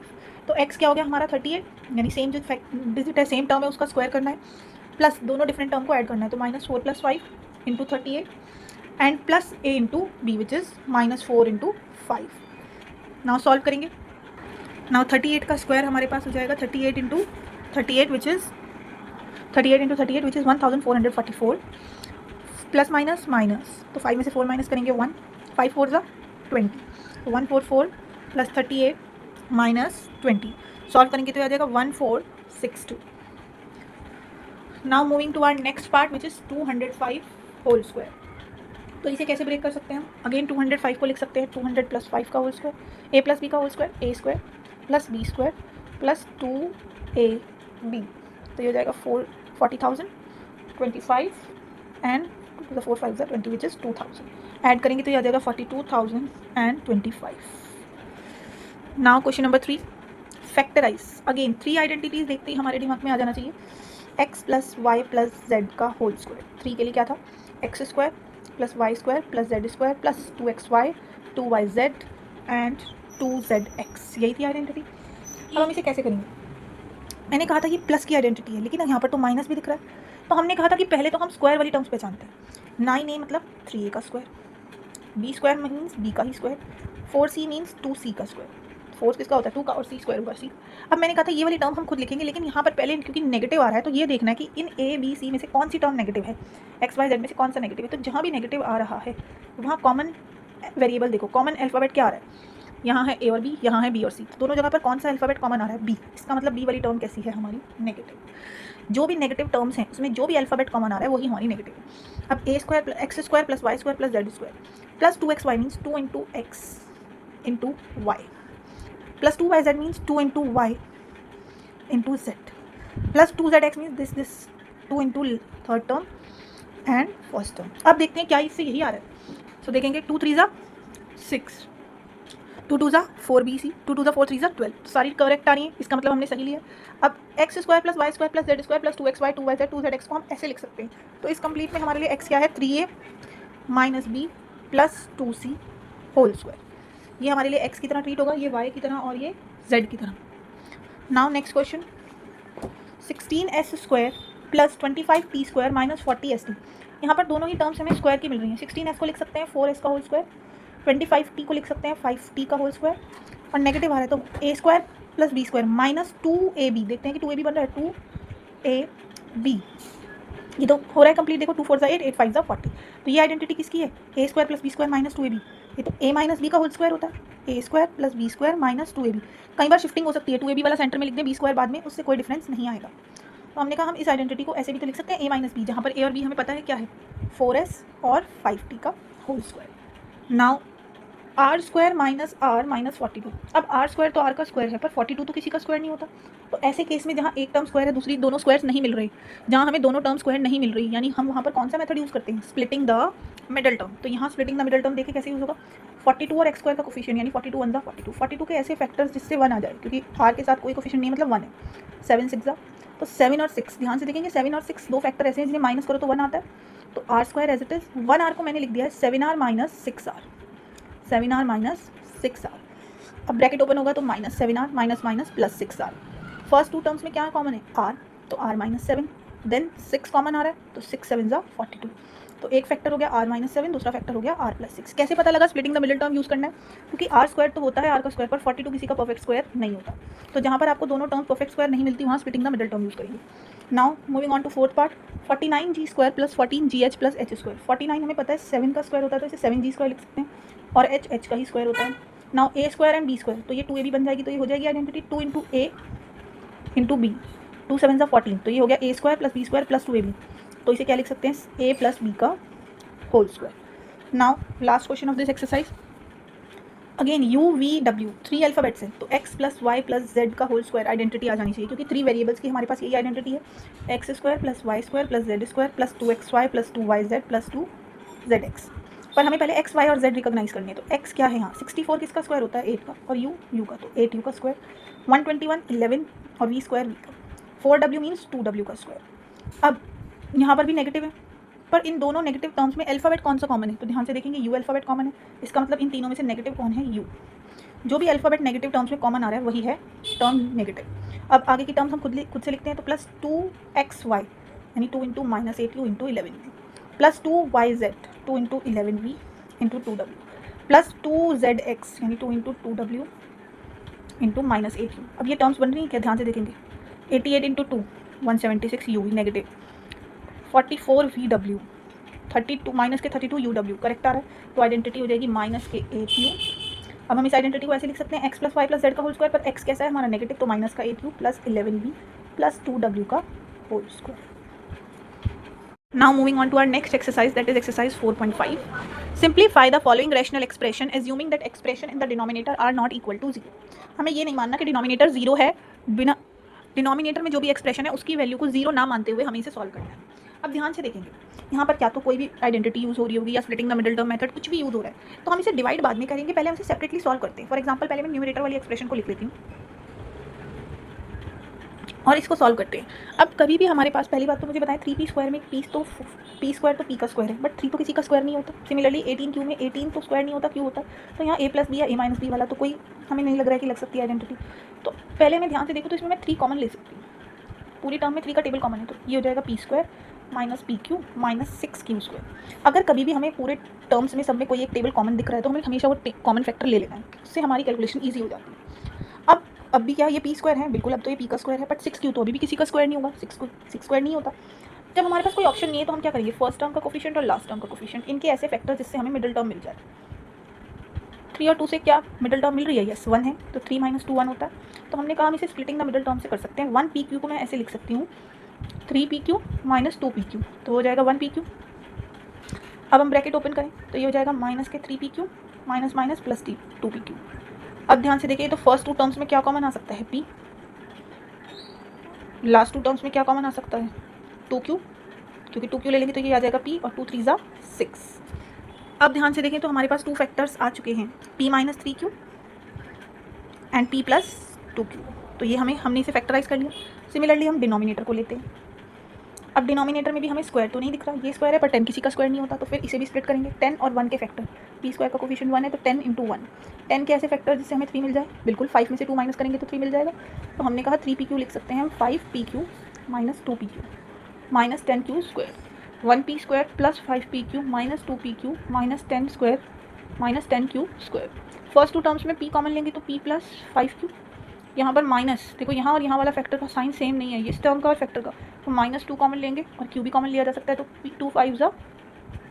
तो x क्या हो गया हमारा 38, यानी सेम जो डिजिट है सेम टर्म है उसका स्क्वायर करना है, प्लस दोनों डिफरेंट टर्म को ऐड करना है, तो -4 + 5 × 38 and plus a × b which is -4 × 5। Now solve करेंगे, नाउ 38 का स्क्वायर हमारे पास हो जाएगा 38 × 38 which is 38 into 38 which is 1444 plus minus minus, तो 5 में से 4 माइनस करेंगे 1, 5 4 ज़ा 20, तो 144 प्लस 38 माइनस 20, सॉल्व करेंगे तो आ जाएगा 1462. Now moving to our next part which is 205 whole square. तो इसे कैसे ब्रेक कर सकते हैं हम? अगेन 205 को लिख सकते हैं 200 प्लस 5 का whole square, a plus b का whole square, a square plus B square plus 2ab, तो ये हो जाएगा 40,000, 25 एंड 2 4 5 20 विच इज़ 2000. ऐड करेंगे तो ये आ जाएगा 42,025. Now question number 3, factorise. Again 3 identities देखते ही हमारे दिमाग में आ जाना चाहिए. x plus Y plus Z का होल स्क्वायर. 3 के लिए क्या था? X square plus Y square plus Z square plus 2xy 2yz and 2zx, यही थी आइडेंटिटी. अब हम इसे कैसे करेंगे? मैंने कहा था कि प्लस की आइडेंटिटी है, लेकिन यहाँ पर तो माइनस भी दिख रहा है. तो हमने कहा था कि पहले तो हम स्क्वायर वाली टर्म्स पहचानते हैं. 9a मतलब 3a का square, b square means b का ही स्क्वायर, 4c मीन्स 2c का स्क्वायर. 4 किसका होता है? 2 का, और c स्क्वायर होगा c. अब मैंने कहा था ये वाली टर्म हम खुद लिखेंगे, लेकिन यहाँ पर पहले क्योंकि नेगेटिव आ रहा है तो ये देखना है कि इन a b c में से कौन सी टर्म नेगेटिव है, x y z में से कौन सा नेगेटिव है. तो जहाँ भी नेगेटिव आ रहा है वहाँ कॉमन वेरिएबल देखो, कॉमन अल्फ़ाबेट क्या आ रहा है? यहाँ है a और b, यहाँ है b और c, तो दोनों जगह पर कौन सा अल्फ़ाबेट कॉमन आ रहा है? b. इसका मतलब b वाली टर्म कैसी है? हमारी नेगेटिव. जो भी नेगेटिव टर्म्स हैं उसमें जो भी अल्फ़ाबेट कॉमन आ रहा है वही हमारी नेगेटिव है. अब a square x square plus Y square plus Z square plus 2xy means 2 into x into y plus 2yz means 2 into y into z plus 2zx means this 2 into third term and first term. अब देखते हैं क्या इससे यही आ रहा है. सो देखेंगे 2 3 ज़ा 6, 2 2 ज़ा 4bc, 2 2 ज़ा 4 3 ज़ा 12, सारी करेक्ट आ रही है. इसका मतलब हमने सही लिया. अब x square plus Y square plus Z square plus 2xy 2yz 2zx को हम ऐसे लिख सकते हैं. तो इस कंप्लीट में हमारे लिए x क्या है? 3a minus b plus 2c whole square. ये हमारे लिए x की तरह ट्रीट होगा, ये y की तरह और ये z की तरह. Now next question, 16s square plus 25t square minus 40st. यहाँ पर दोनों ही टर्म्स हमें स्क्वायर की मिल रही हैं. 16s को लिख सकते हैं 4s का होल स्क्वायर, 25t को लिख सकते हैं 5t का होल स्क्वायर, और नेगेटिव आ रहा है तो a square plus b square minus 2ab. देखते हैं कि 2ab बन रहा है 2ab. ये तो हो रहा है कंप्लीट. देखो 2 4 ज़ा 8, 8 5 ज़ा 40. तो ये आइडेंटिटी किसकी है? a square plus b square minus 2ab. ये तो a माइनस b का होल स्क्वायर होता है, a square plus b square minus 2ab. कई बार शिफ्टिंग हो सकती है, 2ab वाला सेंटर में लिख दें, b स्क्वायर बाद में, उससे कोई डिफरेंस नहीं आएगा. तो हमने कहा हम इस आइडेंटिटी को ऐसे भी तो लिख सकते हैं a माइनस b, जहाँ पर a और b हमें पता है क्या है, 4s और 5t का whole square. Now r square minus r minus 42. अब आर स्क्वायर तो आर का स्क्वायर है, पर 42 तो किसी का स्क्वायर नहीं होता. तो ऐसे केस में जहाँ एक टर्म स्क्वायर है, दूसरी दोनों स्क्वायर्स नहीं मिल रही, जहाँ हमें दोनों टर्म स्क्वायर नहीं मिल रही, यानी हम वहाँ पर कौन सा मेथड यूज़ करते हैं? Splitting the middle term. तो यहाँ स्प्लिटिंग द मिडल टर्म देखें कैसे यूज़ होगा. 42 और एक्स स्क्वायर का कोफिशिएंट यानी 42 1 ज़ा 42, 42 के ऐसे फैक्टर्स जिससे 1 आ जाए, क्योंकि आर के साथ कोई कोफिशिएंट नहीं है मतलब 1 है. 7 6 ज़ा, तो 7 और 6 ध्यान से देखेंगे, 7 और 6 दो फैक्टर ऐसे हैं जिन्हें माइनस करो तो 1 आता है. तो R square as it is 1 R को मैंने लिख दिया है 7r minus 6r, 7r minus 6r. अब ब्रैकेट ओपन होगा तो minus 7r minus minus plus 6r. First two terms में क्या कॉमन है? r, तो r माइनस 7, देन 6 कॉमन आ रहा है तो 6 7 ज़ा 42. तो एक फैक्टर हो गया r माइनस 7, दूसरा फैक्टर हो गया r प्लस 6. कैसे पता लगा? Splitting the middle term use करना है, क्योंकि r स्क्वायर तो होता है r का स्क्वायर, पर 42 किसी का परफेक्ट स्क्वायर नहीं होता. तो जहाँ पर आपको दोनों टर्म परफेक्ट स्क्वायर नहीं मिलती वहाँ splitting the middle term use करेंगे. Now moving on to fourth part, 49g square plus 14gh plus h square. 49 हमें पता है 7 का स्क्वायर होता है, तो इसे 7g स्क्वायर लिख सकते हैं, और h का ही स्क्वायर होता है. Now a square and b square, तो ये 2ab बन जाएगी, तो ये हो जाएगी identity 2 into a into b, 2 7 ज़ा 14, तो ये हो गया a square plus b square plus 2ab. तो इसे क्या लिख सकते हैं? a प्लस b का whole square. Now last question of this exercise, again u v w 3 alphabets हैं, तो x plus Y plus Z का होल स्क्वायर आइडेंटिटी आ जानी चाहिए, क्योंकि 3 वेरिएबल्स की हमारे पास यही आइडेंटिटी है. X square plus Y square plus Z square plus 2xy plus 2yz plus 2zx. पर हमें पहले x y और z रिकॉग्नाइज करनी है. तो x क्या है यहाँ? 64 किसका स्क्वायर होता है? 8 का, और u का, तो 8u का स्क्वायर, 121 11 और v स्क्वायर v का, 4w मीन्स 2w का स्क्वायर. अब यहाँ पर भी नेगेटिव है, पर इन दोनों नेगेटिव टर्म्स में अल्फ़ाबेट कौन सा कॉमन है? तो ध्यान से देखेंगे u अल्फ़ाबेट कॉमन है. इसका मतलब इन तीनों में से नेगेटिव कौन है? u. जो भी अल्फ़ाबेट नेगेटिव टर्म्स में कॉमन आ रहा है वही है टर्म नेगेटिव. अब आगे की टर्म्स हम खुद से लिखते हैं. तो प्लस 2xy यानी 2 into minus 8u into 11v plus 2yz 2 into 11v into 2w plus 2zx यानी 2 into 2w into minus 8u. अब ये टर्म्स बन रही हैं क्या? ध्यान से देखेंगे. 88 into 2 176 you negative, 44 V W, 32 minus के 32 यू डब्ल्यू करेक्ट आ रहा है, तो आइडेंटिटी हो जाएगी माइनस के 8 यू। अब हम इस आइडेंटिटी को ऐसे लिख सकते हैं x plus Y plus Z का होल स्क्वायर, पर एक्स कैसा है हमारा नेगेटिव, तो माइनस का 8 यू प्लस 11 वी प्लस 2 डब्ल्यू का whole square. Now moving on to our next exercise, that is exercise 4.5. Simplify the following rational expression assuming that expression in the denominator are not equal to 0. हमें ये नहीं मानना कि denominator 0 है, बिना denominator में जो भी एक्सप्रेशन है उसकी वैल्यू को 0 ना मानते हुए हमें इसे सॉल्व करना है। अब ध्यान से देखेंगे, यहाँ पर क्या तो कोई भी आइडेंटिटी यूज़ हो रही होगी या splitting the middle term method कुछ भी यूज़ हो रहा है, तो हम इसे डिवाइड बाद में करेंगे, पहले हम इसे सेपरेटली सॉल्व करते हैं। फॉर एग्जाम्पल पहले मैं न्यूमरेटर वाली एक्सप्रेशन को लिख लेती हूँ और इसको सॉल्व करते हैं। अब कभी भी हमारे पास, पहली बात तो मुझे बताएं, 3p स्क्वायर में पी स्क्वायर तो p का स्क्वायर है, बट 3 तो किसी का स्क्वायर नहीं होता। सिमिलरली 18q में 18 तो स्क्वायर नहीं होता, क्यों होता? तो यहाँ a प्लस बी या a माइनस बी वाला तो कोई हमें नहीं लग रहा है कि लग सकती है आइडेंटिटी। तो पहले मैं ध्यान से देखूँ तो इसमें मैं 3 कॉमन ले सकती हूँ, पूरी टर्म में 3 का टेबल कॉमन है, तो ये हो जाएगा P square minus P Q minus 6q square. अगर कभी भी हमें पूरे टर्म्स में सब में कोई एक टेबल कॉमन दिख रहा है तो हमें हमेशा वो कॉमन फैक्टर ले लेना है, उससे हमारी कैलकुलेशन ईजी हो जाती है। अब भी क्या ये पी स्क्वायर है, बिल्कुल अब तो ये पी का स्क्वायर है, बट 6q तो अभी भी किसी का स्क्वायर नहीं होगा, 6 स्क्वायर नहीं होता। जब हमारे पास कोई ऑप्शन नहीं है तो हम क्या करेंगे, फर्स्ट टर्म का कोफिशिएंट और लास्ट टर्म का कोफिशिएंट, इनके ऐसे फैक्टर जिससे हमें मिडिल टर्म मिल जाए। 3 और 2 से क्या मिडिल टर्म मिल रही है, यस 1 है, तो 3 माइनस 2 1 होता है। तो हमने कहा हम इसे स्प्लिटिंग द मिडिल टर्म से कर सकते हैं। 1pq को मैं ऐसे लिख सकती हूँ 3pq माइनस 2pq, तो हो जाएगा 1pq। अब हम ब्रैकेट ओपन करें तो ये हो जाएगा माइनस के 3pq minus minus plus 2pq। अब ध्यान से देखिए, तो फर्स्ट 2 टर्म्स में क्या कॉमन आ सकता है, p, लास्ट 2 टर्म्स में क्या कॉमन आ सकता है, 2q, क्योंकि 2q ले लेंगे तो ये आ जाएगा p और 2 3 जा 6। अब ध्यान से देखें तो हमारे पास 2 फैक्टर्स आ चुके हैं, p minus 3q and p plus 2q, तो ये हमने इसे फैक्टराइज कर लिया। सिमिलरली हम डिनोमिनेटर को लेते हैं। अब डिनोमिनेटर में भी हमें स्क्वायर तो नहीं दिख रहा, ये स्क्वायर है पर 10 किसी का स्क्वायर नहीं होता, तो फिर इसे भी स्प्लिट करेंगे। 10 और 1 के फैक्टर, पी स्क्वायर का कोफिशिएंट 1 है तो 10 इंटू 1, 10 के ऐसे फैक्टर जिससे हमें 3 मिल जाए, बिल्कुल 5 में से 2 माइनस करेंगे तो 3 मिल जाएगा। तो हमने कहा 3pq लिख सकते हैं हम 5pq minus 2pq minus 10q square, 1p square plus 5pq minus 2pq minus 10 square minus 10q square. First 2 terms में p कॉमन लेंगे तो p प्लस 5q, यहाँ पर माइनस, देखो यहाँ और यहाँ वाला फैक्टर का साइन सेम नहीं है, इस टर्म का और फैक्टर का, तो माइनस 2 कॉमन लेंगे और q भी कॉमन लिया जा सकता है, तो 2 5 जा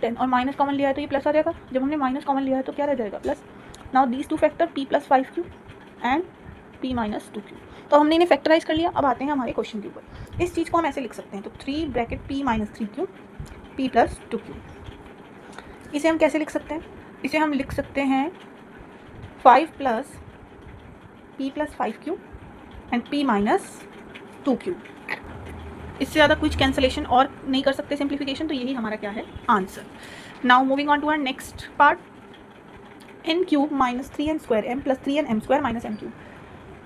10 और माइनस कॉमन लिया है तो ये प्लस आ जाएगा। जब हमने माइनस कॉमन लिया है तो क्या रह जाएगा, plus. Now these 2 factor p plus 5q and p minus 2q, तो हमने इन्हें फैक्टराइज कर लिया। अब आते हैं हमारे क्वेश्चन के ऊपर। इस चीज़ को हम ऐसे लिख सकते हैं, तो 3 bracket p minus 3q p plus 2q। इसे हम कैसे लिख सकते हैं, इसे हम लिख सकते हैं 5 plus p plus 5q and p minus 2q। इससे ज़्यादा कुछ कैंसलेशन और नहीं कर सकते, सिंप्लीफिकेशन, तो यही हमारा क्या है, answer. Now moving on to our next part, n cube minus 3n square m plus 3n m square minus m cube.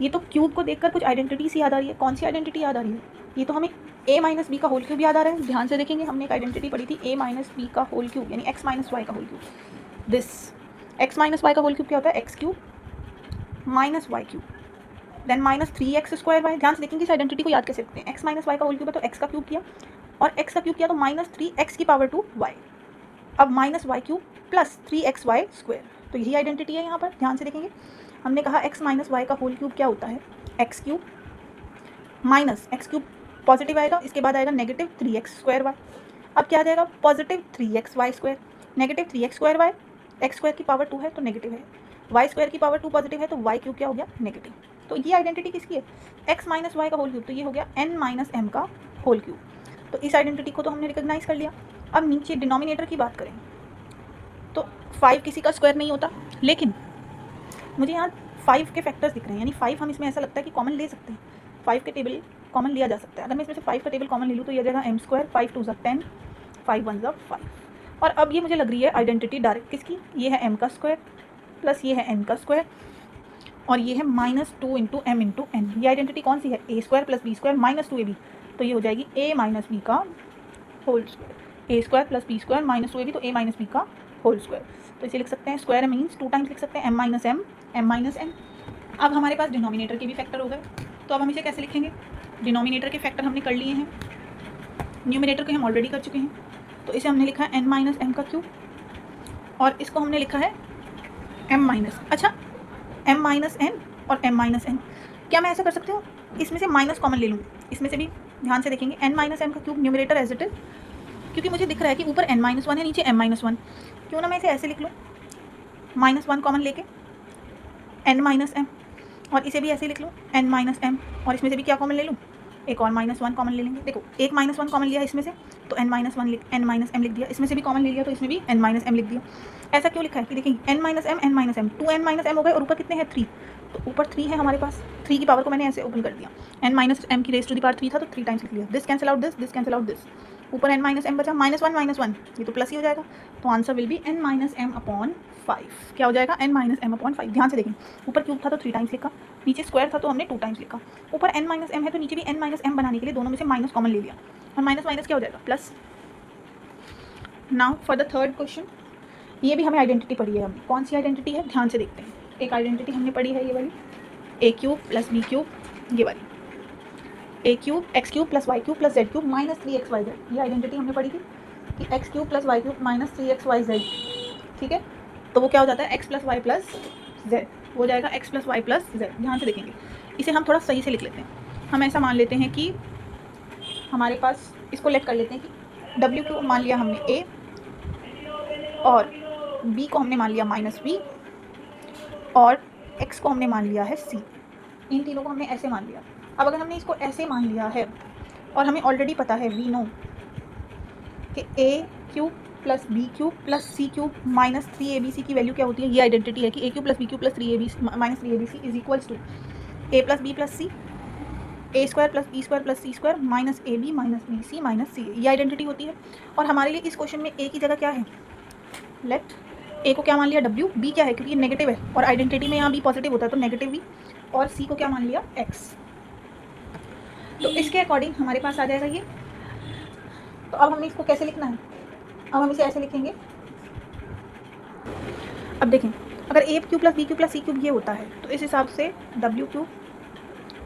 ये तो क्यूब को देखकर कुछ आइडेंटिटी सी याद आ रही है, कौन सी आइडेंटिटी याद आ रही है, ये तो हमें a माइनस बी का होल क्यूब याद आ रहा है। ध्यान से देखेंगे, हमने एक आइडेंटिटी पढ़ी थी a माइनस बी का होल क्यूब, यानी x माइनस वाई का whole cube. This x minus Y का होल क्यूब क्या होता है, x cube minus Y cube then minus 3x square Y. ध्यान से देखेंगे इस आइडेंटिटी को याद कैसे रखते हैं, x माइनस वाई का होल क्यूब है तो x का क्यूब किया और x का क्यूब किया तो माइनस 3x की पावर 2 y। अब minus Y cube plus 3x Y square, तो यही आइडेंटिटी है यहाँ पर। ध्यान से देखेंगे, हमने कहा x माइनस वाई का होल क्यूब क्या होता है, x cube minus x cube positive आएगा, इसके बाद आएगा नेगेटिव 3x स्क्वायर वाई। अब क्या आ जाएगा, positive 3x Y square, negative 3x square Y, x square की पावर 2 है तो नेगेटिव है, y स्क्वायर की पावर 2 पॉजिटिव है तो y क्यूब क्या हो गया, नेगेटिव। तो ये आइडेंटिटी किसकी है, x माइनस वाई का होल क्यूब, तो ये हो गया n माइनस m का होल क्यूब। तो इस आइडेंटिटी को तो हमने रिकॉग्नाइज कर लिया। अब नीचे डिनोमिनेटर की बात करें तो 5 किसी का स्क्वायर नहीं होता, लेकिन मुझे यहाँ 5 के फैक्टर्स दिख रहे हैं, यानी 5 हम इसमें ऐसा लगता है कि कॉमन ले सकते हैं, 5 के टेबल कॉमन लिया जा सकता है। अगर मैं इसमें से 5 का टेबल कॉमन ले लूँ तो ये जाएगा m स्क्वायर, 5 2 ज़ा 10, 5 1 ज़ा 5। और अब ये मुझे लग रही है आइडेंटिटी डायरेक्ट किसकी, ये है m का स्क्वायर प्लस ये है n का स्क्वायर और ये है minus 2 into m into n. ये आइडेंटिटी कौन सी है, ए square plus B square minus 2ab, तो ये हो जाएगी a माइनस बी का whole square, a square plus B square minus 2ab, तो a माइनस बी का होल स्क्वायर। तो इसे लिख सकते हैं, स्क्वायर मीन्स 2 टाइम्स लिख सकते हैं, m minus m, m minus n। अब हमारे पास डिनोमिनेटर के भी फैक्टर हो गए, तो अब हम इसे कैसे लिखेंगे, डिनोमिनेटर के फैक्टर हमने कर लिए हैं, न्यूमिनेटर को हम ऑलरेडी कर चुके हैं, तो इसे हमने लिखा है n माइनस m का क्यूब और इसको हमने लिखा है m माइनस, अच्छा m माइनस n और m माइनस n। क्या मैं ऐसा कर सकती हूँ, इसमें से माइनस कॉमन ले लूँ, इसमें से भी ध्यान से देखेंगे n माइनस एम का cube numerator as it is, क्योंकि मुझे दिख रहा है कि ऊपर n माइनस वन है नीचे m माइनस वन, क्यों ना मैं इसे ऐसे लिख लूँ, माइनस वन कॉमन लेके n माइनस एम, और इसे भी ऐसे लिख लूँ n माइनस एम, और इसमें से भी क्या कॉमन ले लूँ, एक और माइनस वन कॉमन ले लेंगे। देखो एक माइनस वन कॉमन लिया इसमें से तो n minus one n minus M लिख दिया, इसमें से भी कॉमन ले लिया तो इसमें भी n माइनस एम लिख दिया। ऐसा क्यों लिखा है कि देखिए n minus M 2n minus M हो गए, और ऊपर कितने हैं 3, तो ऊपर 3 है हमारे पास, 3 की पावर को मैंने ऐसे ओपन कर दिया, n माइनस एम की रेज टू द पावर 3 था तो 3 टाइम्स लिख लिया, this cancel out this cancel out this, ऊपर n माइनस एम बचा, माइनस वन ये तो प्लस ही हो जाएगा, तो answer will be n minus M upon 5। क्या हो जाएगा, n माइनस एम अपॉन 5। ध्यान से देखें, ऊपर क्यूब था तो 3 टाइम्स लिखा, नीचे स्क्वायर था तो हमने 2 टाइम्स लिखा, ऊपर n माइनस एम है तो नीचे भी n माइनस एम बनाने के लिए दोनों में से माइनस कॉमन ले लिया, और माइनस माइनस क्या हो जाएगा plus. Now for the third question, ये भी हमें आइडेंटिटी पढ़ी है, हमने कौन सी आइडेंटिटी है ध्यान से देखते हैं। एक आइडेंटिटी हमने पढ़ी है ये वाली, a cube plus B cube, ये वाली a cube x cube plus y cube plus z cube minus 3xyz, ये आइडेंटिटी हमने पढ़ी थी कि x cube plus y cube minus 3xyz, ठीक है, तो वो क्या हो जाता है x plus Y plus z, हो जाएगा x plus Y plus z. ध्यान से देखेंगे, इसे हम थोड़ा सही से लिख लेते हैं, हम ऐसा मान लेते हैं कि हमारे पास, इसको लेट कर लेते हैं कि डब्ल्यू को मान लिया हमने ए, और बी को हमने मान लिया माइनस बी, और एक्स को हमने मान लिया है सी, इन तीनों को हमने ऐसे मान लिया। अब अगर हमने इसको ऐसे मान लिया है और हमें ऑलरेडी पता है वी नो कि ए cube plus B cube plus सी क्यूब माइनस 3abc की वैल्यू क्या होती है, ये आइडेंटिटी है कि ए cube plus B cube plus 3abc minus 3abc is equals to A plus B plus C, A square plus B square plus C square minus A B minus B C minus C, ये identity होती है। और हमारे लिए इस question में ए की जगह क्या है, लेट ए को क्या मान लिया डब्ल्यू, बी क्या है क्योंकि ये नेगेटिव है और आइडेंटिटी में यहाँ बी पॉजिटिव होता है तो नेगेटिव बी, और सी को क्या मान लिया एक्स, तो इसके अकॉर्डिंग हमारे पास आ जाएगा ये। तो अब हमें इसको कैसे लिखना है, अब हम इसे ऐसे लिखेंगे। अब देखें, अगर A cube plus B cube plus C cube ये होता है तो इस हिसाब से W cube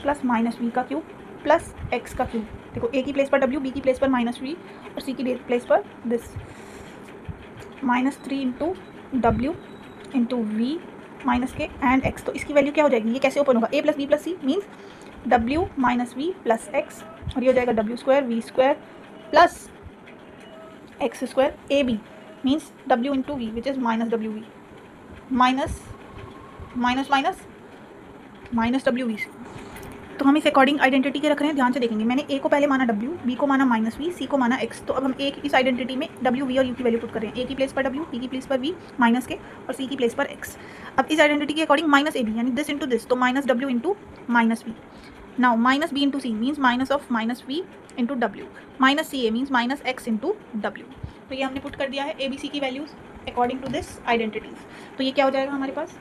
plus minus B का क्यूब प्लस एक्स का क्यूब, देखो ए की प्लेस पर डब्ल्यू, बी की प्लेस पर माइनस बी और सी की प्लेस पर this, -3 into W into V minus के एंड एक्स, तो इसकी वैल्यू क्या हो जाएगी, ये कैसे ओपन होगा, A plus B plus C means W minus V plus X, और ये हो जाएगा W square V square plus X square, A B means W into V which is minus W V minus minus minus minus W V. तो हम इस according identity के रख रहे हैं, ध्यान से देखेंगे, मैंने ए को पहले माना डब्ल्यू, बी को माना माइनस वी, सी को माना एक्स, तो अब हम एक इस आइडेंटिटी में डब्ल्यू वी और यू की वैल्यू पुट कर रहे हैं, ए की प्लेस पर डब्ल्यू, बी की प्लेस पर वी माइनस के, और सी की प्लेस पर एक्स। अब इस आइडेंटिटी के अकॉर्डिंग माइनस ए बी यानी दिस इंटू दिस, तो minus W into minus V, now minus B into C means minus of minus V into W, minus C A means minus X into W. तो ये हमने put कर दिया है A B C की values according to this identities. तो ये क्या हो जाएगा हमारे पास,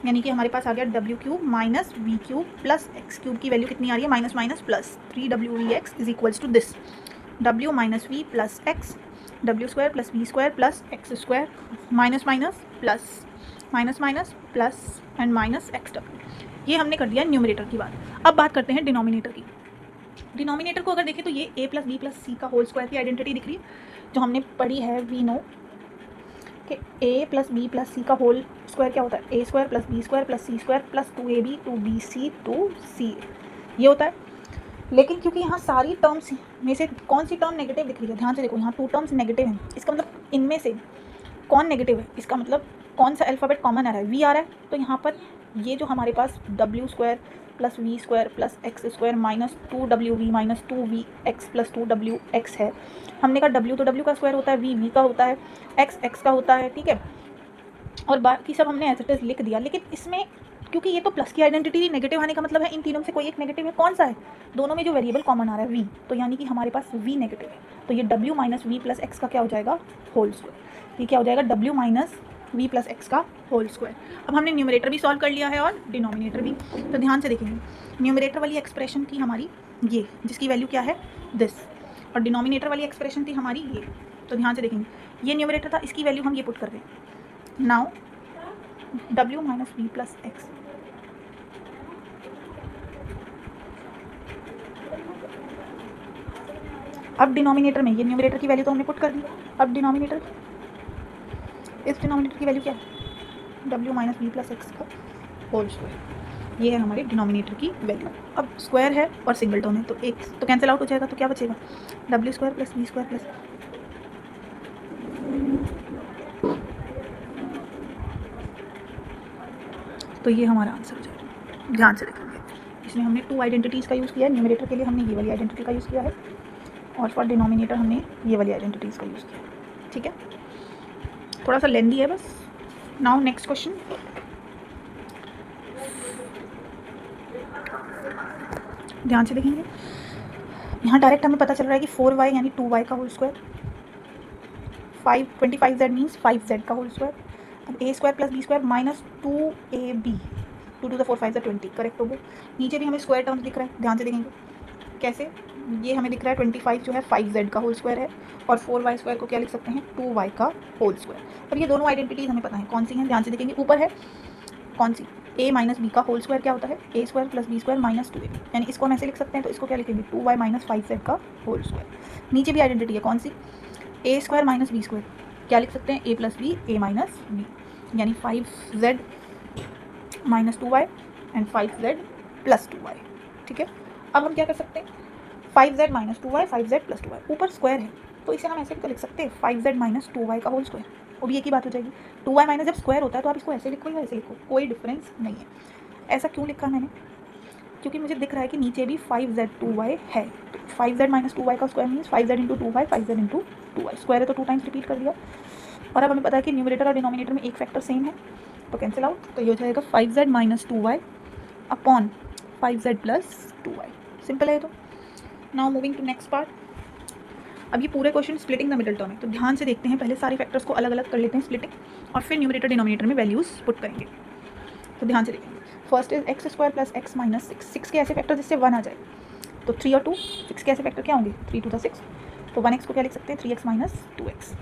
यानी कि हमारे पास आ गया W cube minus V cube plus X cube की वैल्यू कितनी आ रही है, minus minus plus 3wvx is equals to this W minus V plus X, W square plus we square plus X square minus minus plus minus minus plus and minus X W. ये हमने कर दिया numerator की बात। अब बात करते हैं डिनोमिनेटर की। डिनोमिनेटर को अगर देखें तो ये ए प्लस बी प्लस सी का होल स्क्वायर की आइडेंटिटी दिख रही है जो हमने पढ़ी है, वी नो कि A plus B plus C का होल स्क्वायर क्या होता है, ए square plus B square plus C square plus 2ab 2bc 2c ये होता है। लेकिन क्योंकि यहाँ सारी टर्म्स में से कौन सी टर्म नेगेटिव दिख रही है, ध्यान से देखो, यहाँ 2 टर्म्स नेगेटिव हैं, इसका मतलब इनमें से कौन नेगेटिव है, इसका मतलब कौन सा अल्फ़ाबेट कॉमन आ रहा है, वी आ रहा है। तो यहाँ पर ये जो हमारे पास W square plus we square plus X square minus 2wv minus 2vx plus 2wx है, हमने कहा डब्ल्यू तो डब्ल्यू का स्क्वायर होता है, वी वी का होता है, एक्स एक्स का होता है, ठीक है, और बाकी सब हमने एज इट इज लिख दिया। लेकिन इसमें क्योंकि ये तो प्लस की आइडेंटिटी, नेगेटिव आने का मतलब है इन तीनों में से कोई एक नेगेटिव है, कौन सा है, दोनों में जो वेरिएबल कॉमन आ रहा है वी, तो यानी कि हमारे पास वी नेगेटिव है, तो ये W minus V plus X का क्या हो जाएगा होल स्क्वायर, ये क्या हो जाएगा W minus V plus X का होल स्क्वायर। अब हमने न्यूमरेटर भी सॉल्व कर लिया है और डिनोमिनेटर भी। तो ध्यान से देखेंगे, न्यूमरेटर वाली एक्सप्रेशन थी हमारी ये, जिसकी वैल्यू क्या है दिस, और डिनोमिनेटर वाली एक्सप्रेशन थी हमारी ये। तो ध्यान से देखेंगे, ये न्यूमरेटर था, इसकी वैल्यू हम ये पुट कर रहे हैं, now W minus V plus X, अब डिनोमिनेटर में ये न्यूमरेटर की वैल्यू तो हमने पुट कर दी, अब डिनोमिनेटर, इस डिनोमिनेटर की वैल्यू क्या है, W minus V plus X का होल स्क्वायर। ये है हमारे डिनोमिनेटर की वैल्यू। अब स्क्वायर है और सिंगल टर्म है तो एक तो कैंसिल आउट हो जाएगा, तो क्या बचेगा W square plus B square plus, तो ये हमारा आंसर हो जाएगा। ध्यान से देखेंगे, इसमें हमने 2 आइडेंटिटीज़ का यूज़ किया है। न्यूमरेटर के लिए हमने ये वाली आइडेंटिटी का यूज़ किया है और फॉर डिनोमिनेटर हमने ये वाली आइडेंटिटीज़ का यूज़ किया है। ठीक है, थोड़ा सा लेंदी है बस। नाउ नेक्स्ट क्वेश्चन, ध्यान से देखेंगे। यहाँ डायरेक्ट हमें पता चल रहा है कि 4y यानी 2y का whole square, 25z means 5z का होल स्क्वायर। अब a square plus B square minus 2ab, 2 to the 4 5 20, correct हो गया। नीचे भी हमें स्क्वायर टर्म्स दिख रहा है, ध्यान से देखेंगे कैसे। ये हमें दिख रहा है 25 जो है 5z का होल स्क्वायर है और 4y स्क्वायर को क्या लिख सकते हैं 2y का होल स्क्वायर। और ये दोनों आइडेंटिटीज़ हमें पता है कौन सी हैं, ध्यान से देखेंगे। ऊपर है कौन सी, a माइनस बी का होल स्क्वायर क्या होता है a square plus B square minus 2a, यानी इसको हम ऐसे लिख सकते हैं, तो इसको क्या लिखेंगे 2y माइनस 5z का होल स्क्वायर। नीचे भी आइडेंटिटी है कौन सी, a square minus B square, क्या लिख सकते हैं a plus B a minus B, यानी 5z minus 2y and 5z plus 2y। ठीक है, अब हम क्या कर सकते हैं 5z minus 2y 5z plus 2y, ऊपर स्क्वायर है तो इसे हम ऐसे भी तो लिख सकते हैं 5z माइनस 2y का होल स्क्वायर, वो भी एक ही बात हो जाएगी। 2y माइनस जब स्क्वायर होता है तो आप इसको ऐसे लिखो या ऐसे लिखो, कोई डिफरेंस नहीं है। ऐसा क्यों लिखा मैंने, क्योंकि मुझे दिख रहा है कि नीचे भी 5z 2y है, तो 5z माइनस 2y का square means 5z into 2y 5z into 2y, square है तो 2 टाइम्स रिपीट कर दिया। और अब हमें पता है कि न्यूमरेटर और डिनोमिनेटर में एक फैक्टर सेम है, तो कैंसिल आउट, तो ये हो जाएगा 5z minus 2y upon 5z plus 2y, simple है। तो now moving to next part. अब ये पूरे question splitting the middle term है, तो ध्यान से देखते हैं, पहले सारे फैक्टर्स को अलग अलग कर लेते हैं स्प्लिटिंग, और फिर न्यूमरेटर डिनोमिनेटर में वैल्यूज़ पुट करेंगे। तो ध्यान से देखेंगे, first is x square plus x minus 6, 6 के ऐसे फैक्टर जिससे 1 आ जाए, तो 3 और 2, 6 के ऐसे फैक्टर क्या होंगे 3 2 6, तो 1x को क्या लिख सकते हैं 3x minus 2x।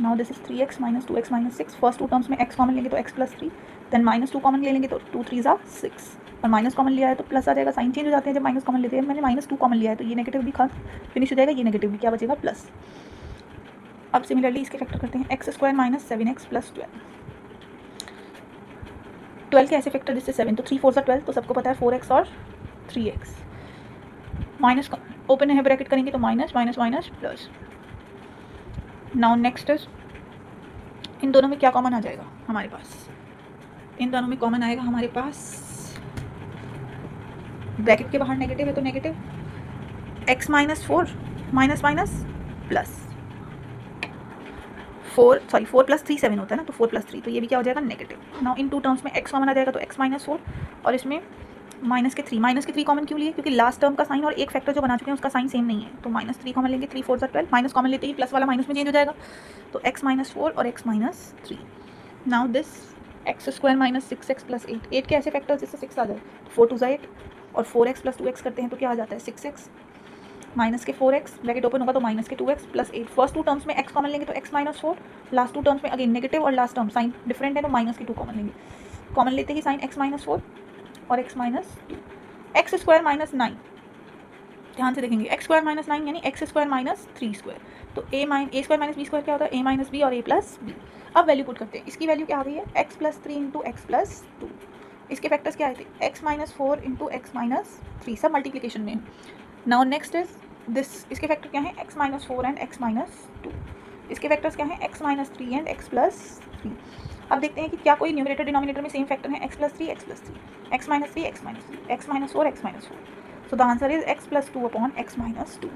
Now this is 3x minus 2x minus 6, first 2 terms में x कॉमन लेंगे तो x plus 3, then minus 2 common ले लेंगे तो 2 3 6, और माइनस कॉमन लिया है तो प्लस आ जाएगा, साइन चेंज हो जाते हैं जब माइनस कॉमन लेते हैं। मैंने माइनस 2 कॉमन लिया है तो ये नेगेटिव भी खत्म फिनिश हो जाएगा, ये नेगेटिव भी क्या बचेगा प्लस। अब सिमिलरली इसके फैक्टर करते हैं, x square minus 7x plus 12 के ऐसे फैक्टर जिससे 7, तो 3 4 12, तो सबको पता है 4x और 3x, माइनस ओपन है ब्रैकेट करेंगे तो minus minus minus plus. Now next is, इन दोनों में क्या कॉमन आ जाएगा हमारे पास, इन दोनों में कॉमन आएगा हमारे पास, ब्रैकेट के बाहर नेगेटिव है तो negative, x minus 4 minus minus plus 4 plus 3 7 होता है ना, तो 4 प्लस 3, तो ये भी क्या हो जाएगा नेगेटिव। नाउ इन 2 टर्म्स में x कॉमन आ जाएगा तो x माइनस 4, और इसमें माइनस के 3 कॉमन क्यों लिए, क्योंकि लास्ट टर्म का साइन और एक फैक्टर जो बना चुके हैं उसका साइन सेम नहीं है, तो माइनस 3 कॉमन लेंगे, 3 4 12, माइनस कॉमन लेते ही प्लस वाला माइनस में चेंज हो जाएगा, तो x माइनस 4 और x minus 3। Now this x square minus 6x plus 8, 8 के ऐसे फैक्टर्स जिससे 6 आ जाए, 4 2 8, और 4x प्लस 2x करते हैं तो क्या आ जाता है 6x, माइनस के 4x ब्रैकेट ओपन होगा तो माइनस के 2x प्लस 8, फर्स्ट 2 टर्म्स में x कॉमन लेंगे तो x माइनस 4, लास्ट 2 टर्म्स में अगेन नेगेटिव और लास्ट टर्म साइन डिफरेंट है तो माइनस के 2 कॉमन लेंगे, कॉमन लेते ही साइन x माइनस 4 और x minus 2, x square minus 9, ध्यान से देखेंगे एक्स स्क्वायर माइनस 9 यानी एक्स स्क्वायर माइनस 3 स्क्वायर, तो ए स्क्वायर माइनस बी स्क्वायर क्या होता है a माइनस बी और a प्लस बी। अब वैल्यू पुट करते हैं, इसकी वैल्यू क्या आ गई है x plus 3 into x plus 2, इसके फैक्टर्स क्या आए थे x minus 4 into x minus 3, सब मल्टीप्लीकेशन में। नाउ नेक्स्ट इज दिस, इसके फैक्टर क्या है x minus 4 and x minus 2, इसके फैक्टर्स क्या है x minus 3 and x plus 3। अब देखते हैं कि क्या कोई न्यूमरेटर डिनोमिनेटर में सेम फैक्टर है x plus 3 x plus 3, x minus 3 x minus 3, x minus 4 x minus 4, so the answer is x plus 2 upon x minus 2।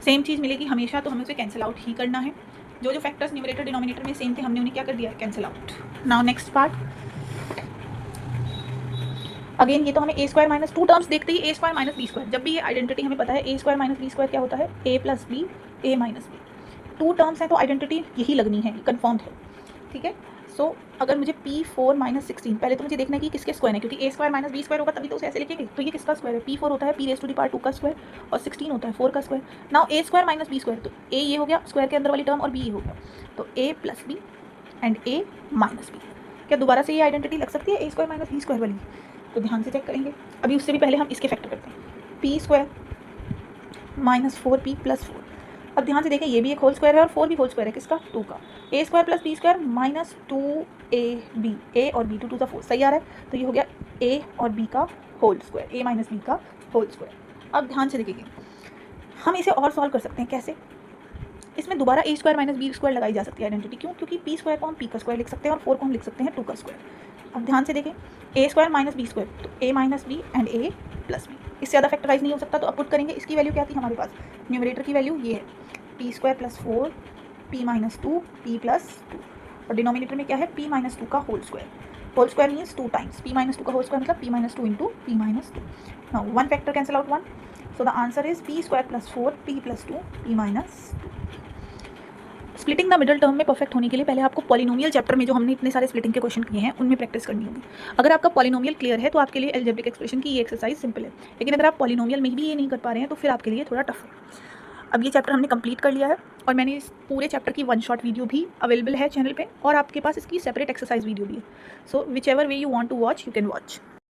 Same चीज़ मिलेगी हमेशा, तो हमें उसे कैंसिल आउट ही करना है, जो जो फैक्टर्स न्यूमरेटर डिनोमिनेटर में सेम थे हमने उन्हें क्या कर दिया cancel out. Now next part, again ये तो हमें a स्क्वायर माइनस 2 टर्म्स देखते ही a square minus B square, जब भी ये आइडेंटिटी हमें पता है a square minus B square क्या होता है a plus B a minus B, 2 terms हैं तो आइडेंटिटी यही लगनी है, कन्फर्म है। ठीक है, सो अगर मुझे P4 माइनस 16, पहले तो मुझे देखना है कि किसके स्क्वायर है, क्योंकि a square minus B square होगा तभी तो उसे ऐसे लिखेंगे, तो ये किसका स्क्वायर है P4 होता है P⁻² का स्क्वायर और 16 होता है 4 का square. Now a square minus B square, तो a ये हो गया स्क्वायर के अंदर वाली टर्म और b ये हो गया, तो a plus B and a minus B. क्या दोबारा से ये आइडेंटिटी लग सकती है a square minus B square वाली, तो ध्यान से चेक करेंगे। अभी उससे भी पहले हम इसके फैक्टर करते हैं, P square minus 4p plus 4, अब ध्यान से देखें ये भी एक होल स्क्वायर है और 4 भी होल स्क्वायर है किसका 2 का, a square plus B square minus 2ab, a और b 2 2 4 सही आ रहा है, तो ये हो गया ए और बी का होल स्क्वायर, ए माइनस बी का होल स्क्वायर। अब ध्यान से देखिए, हम इसे और सॉल्व कर सकते हैं। कैसे? इसमें दोबारा ए स्क्वायर माइनस बी स्क्वायर लगाई जा सकती है आइडेंटिटी। क्यों? क्योंकि पी स्क्वायर को हम पी का स्क्वायर लिख सकते हैं और 4 को हम लिख सकते हैं 2 का स्क्वायर। अब ध्यान से देखें, A square minus B square, तो A minus B and A plus B, इससे ज़्यादा फैक्टराइज नहीं हो सकता। तो अब पुट करेंगे, इसकी वैल्यू क्या थी हमारे पास? न्यूमरेटर की वैल्यू ये है P square plus 4 P minus 2 P plus 2, और डिनोमिनेटर में क्या है? पी माइनस 2 का whole square. Whole square means 2 times P minus 2 का होल स्क्वायर, मतलब P minus 2 into P minus 2। Now one factor cancel out one, so the answer is P square plus 4 P plus 2 P minus 2। Splitting the middle term में perfect होने के लिए पहले आपको polynomial chapter में जो हमने इतने सारे स्प्लिटिंग के क्वेश्चन किए हैं उनमें प्रैक्टिस करनी होगी। अगर आपका पॉलिनोमियल क्लियर है तो आपके लिए अलजेब्रिक एक्सप्रेशन की ये एक्सरसाइज सिंपल है, लेकिन अगर आप पॉलिनोमियल में भी ये नहीं कर पा रहे हैं तो फिर आपके लिए थोड़ा टफ है। अब ये चैप्टर हमने कंप्लीट कर लिया है और मैंने इस पूरे चैप्टर की 1 शॉट वीडियो भी अवेलेबल है चैनल पे, और आपके पास इसकी सेपरेट एक्सरसाइज वीडियो भी है। So whichever way you want to watch you can watch.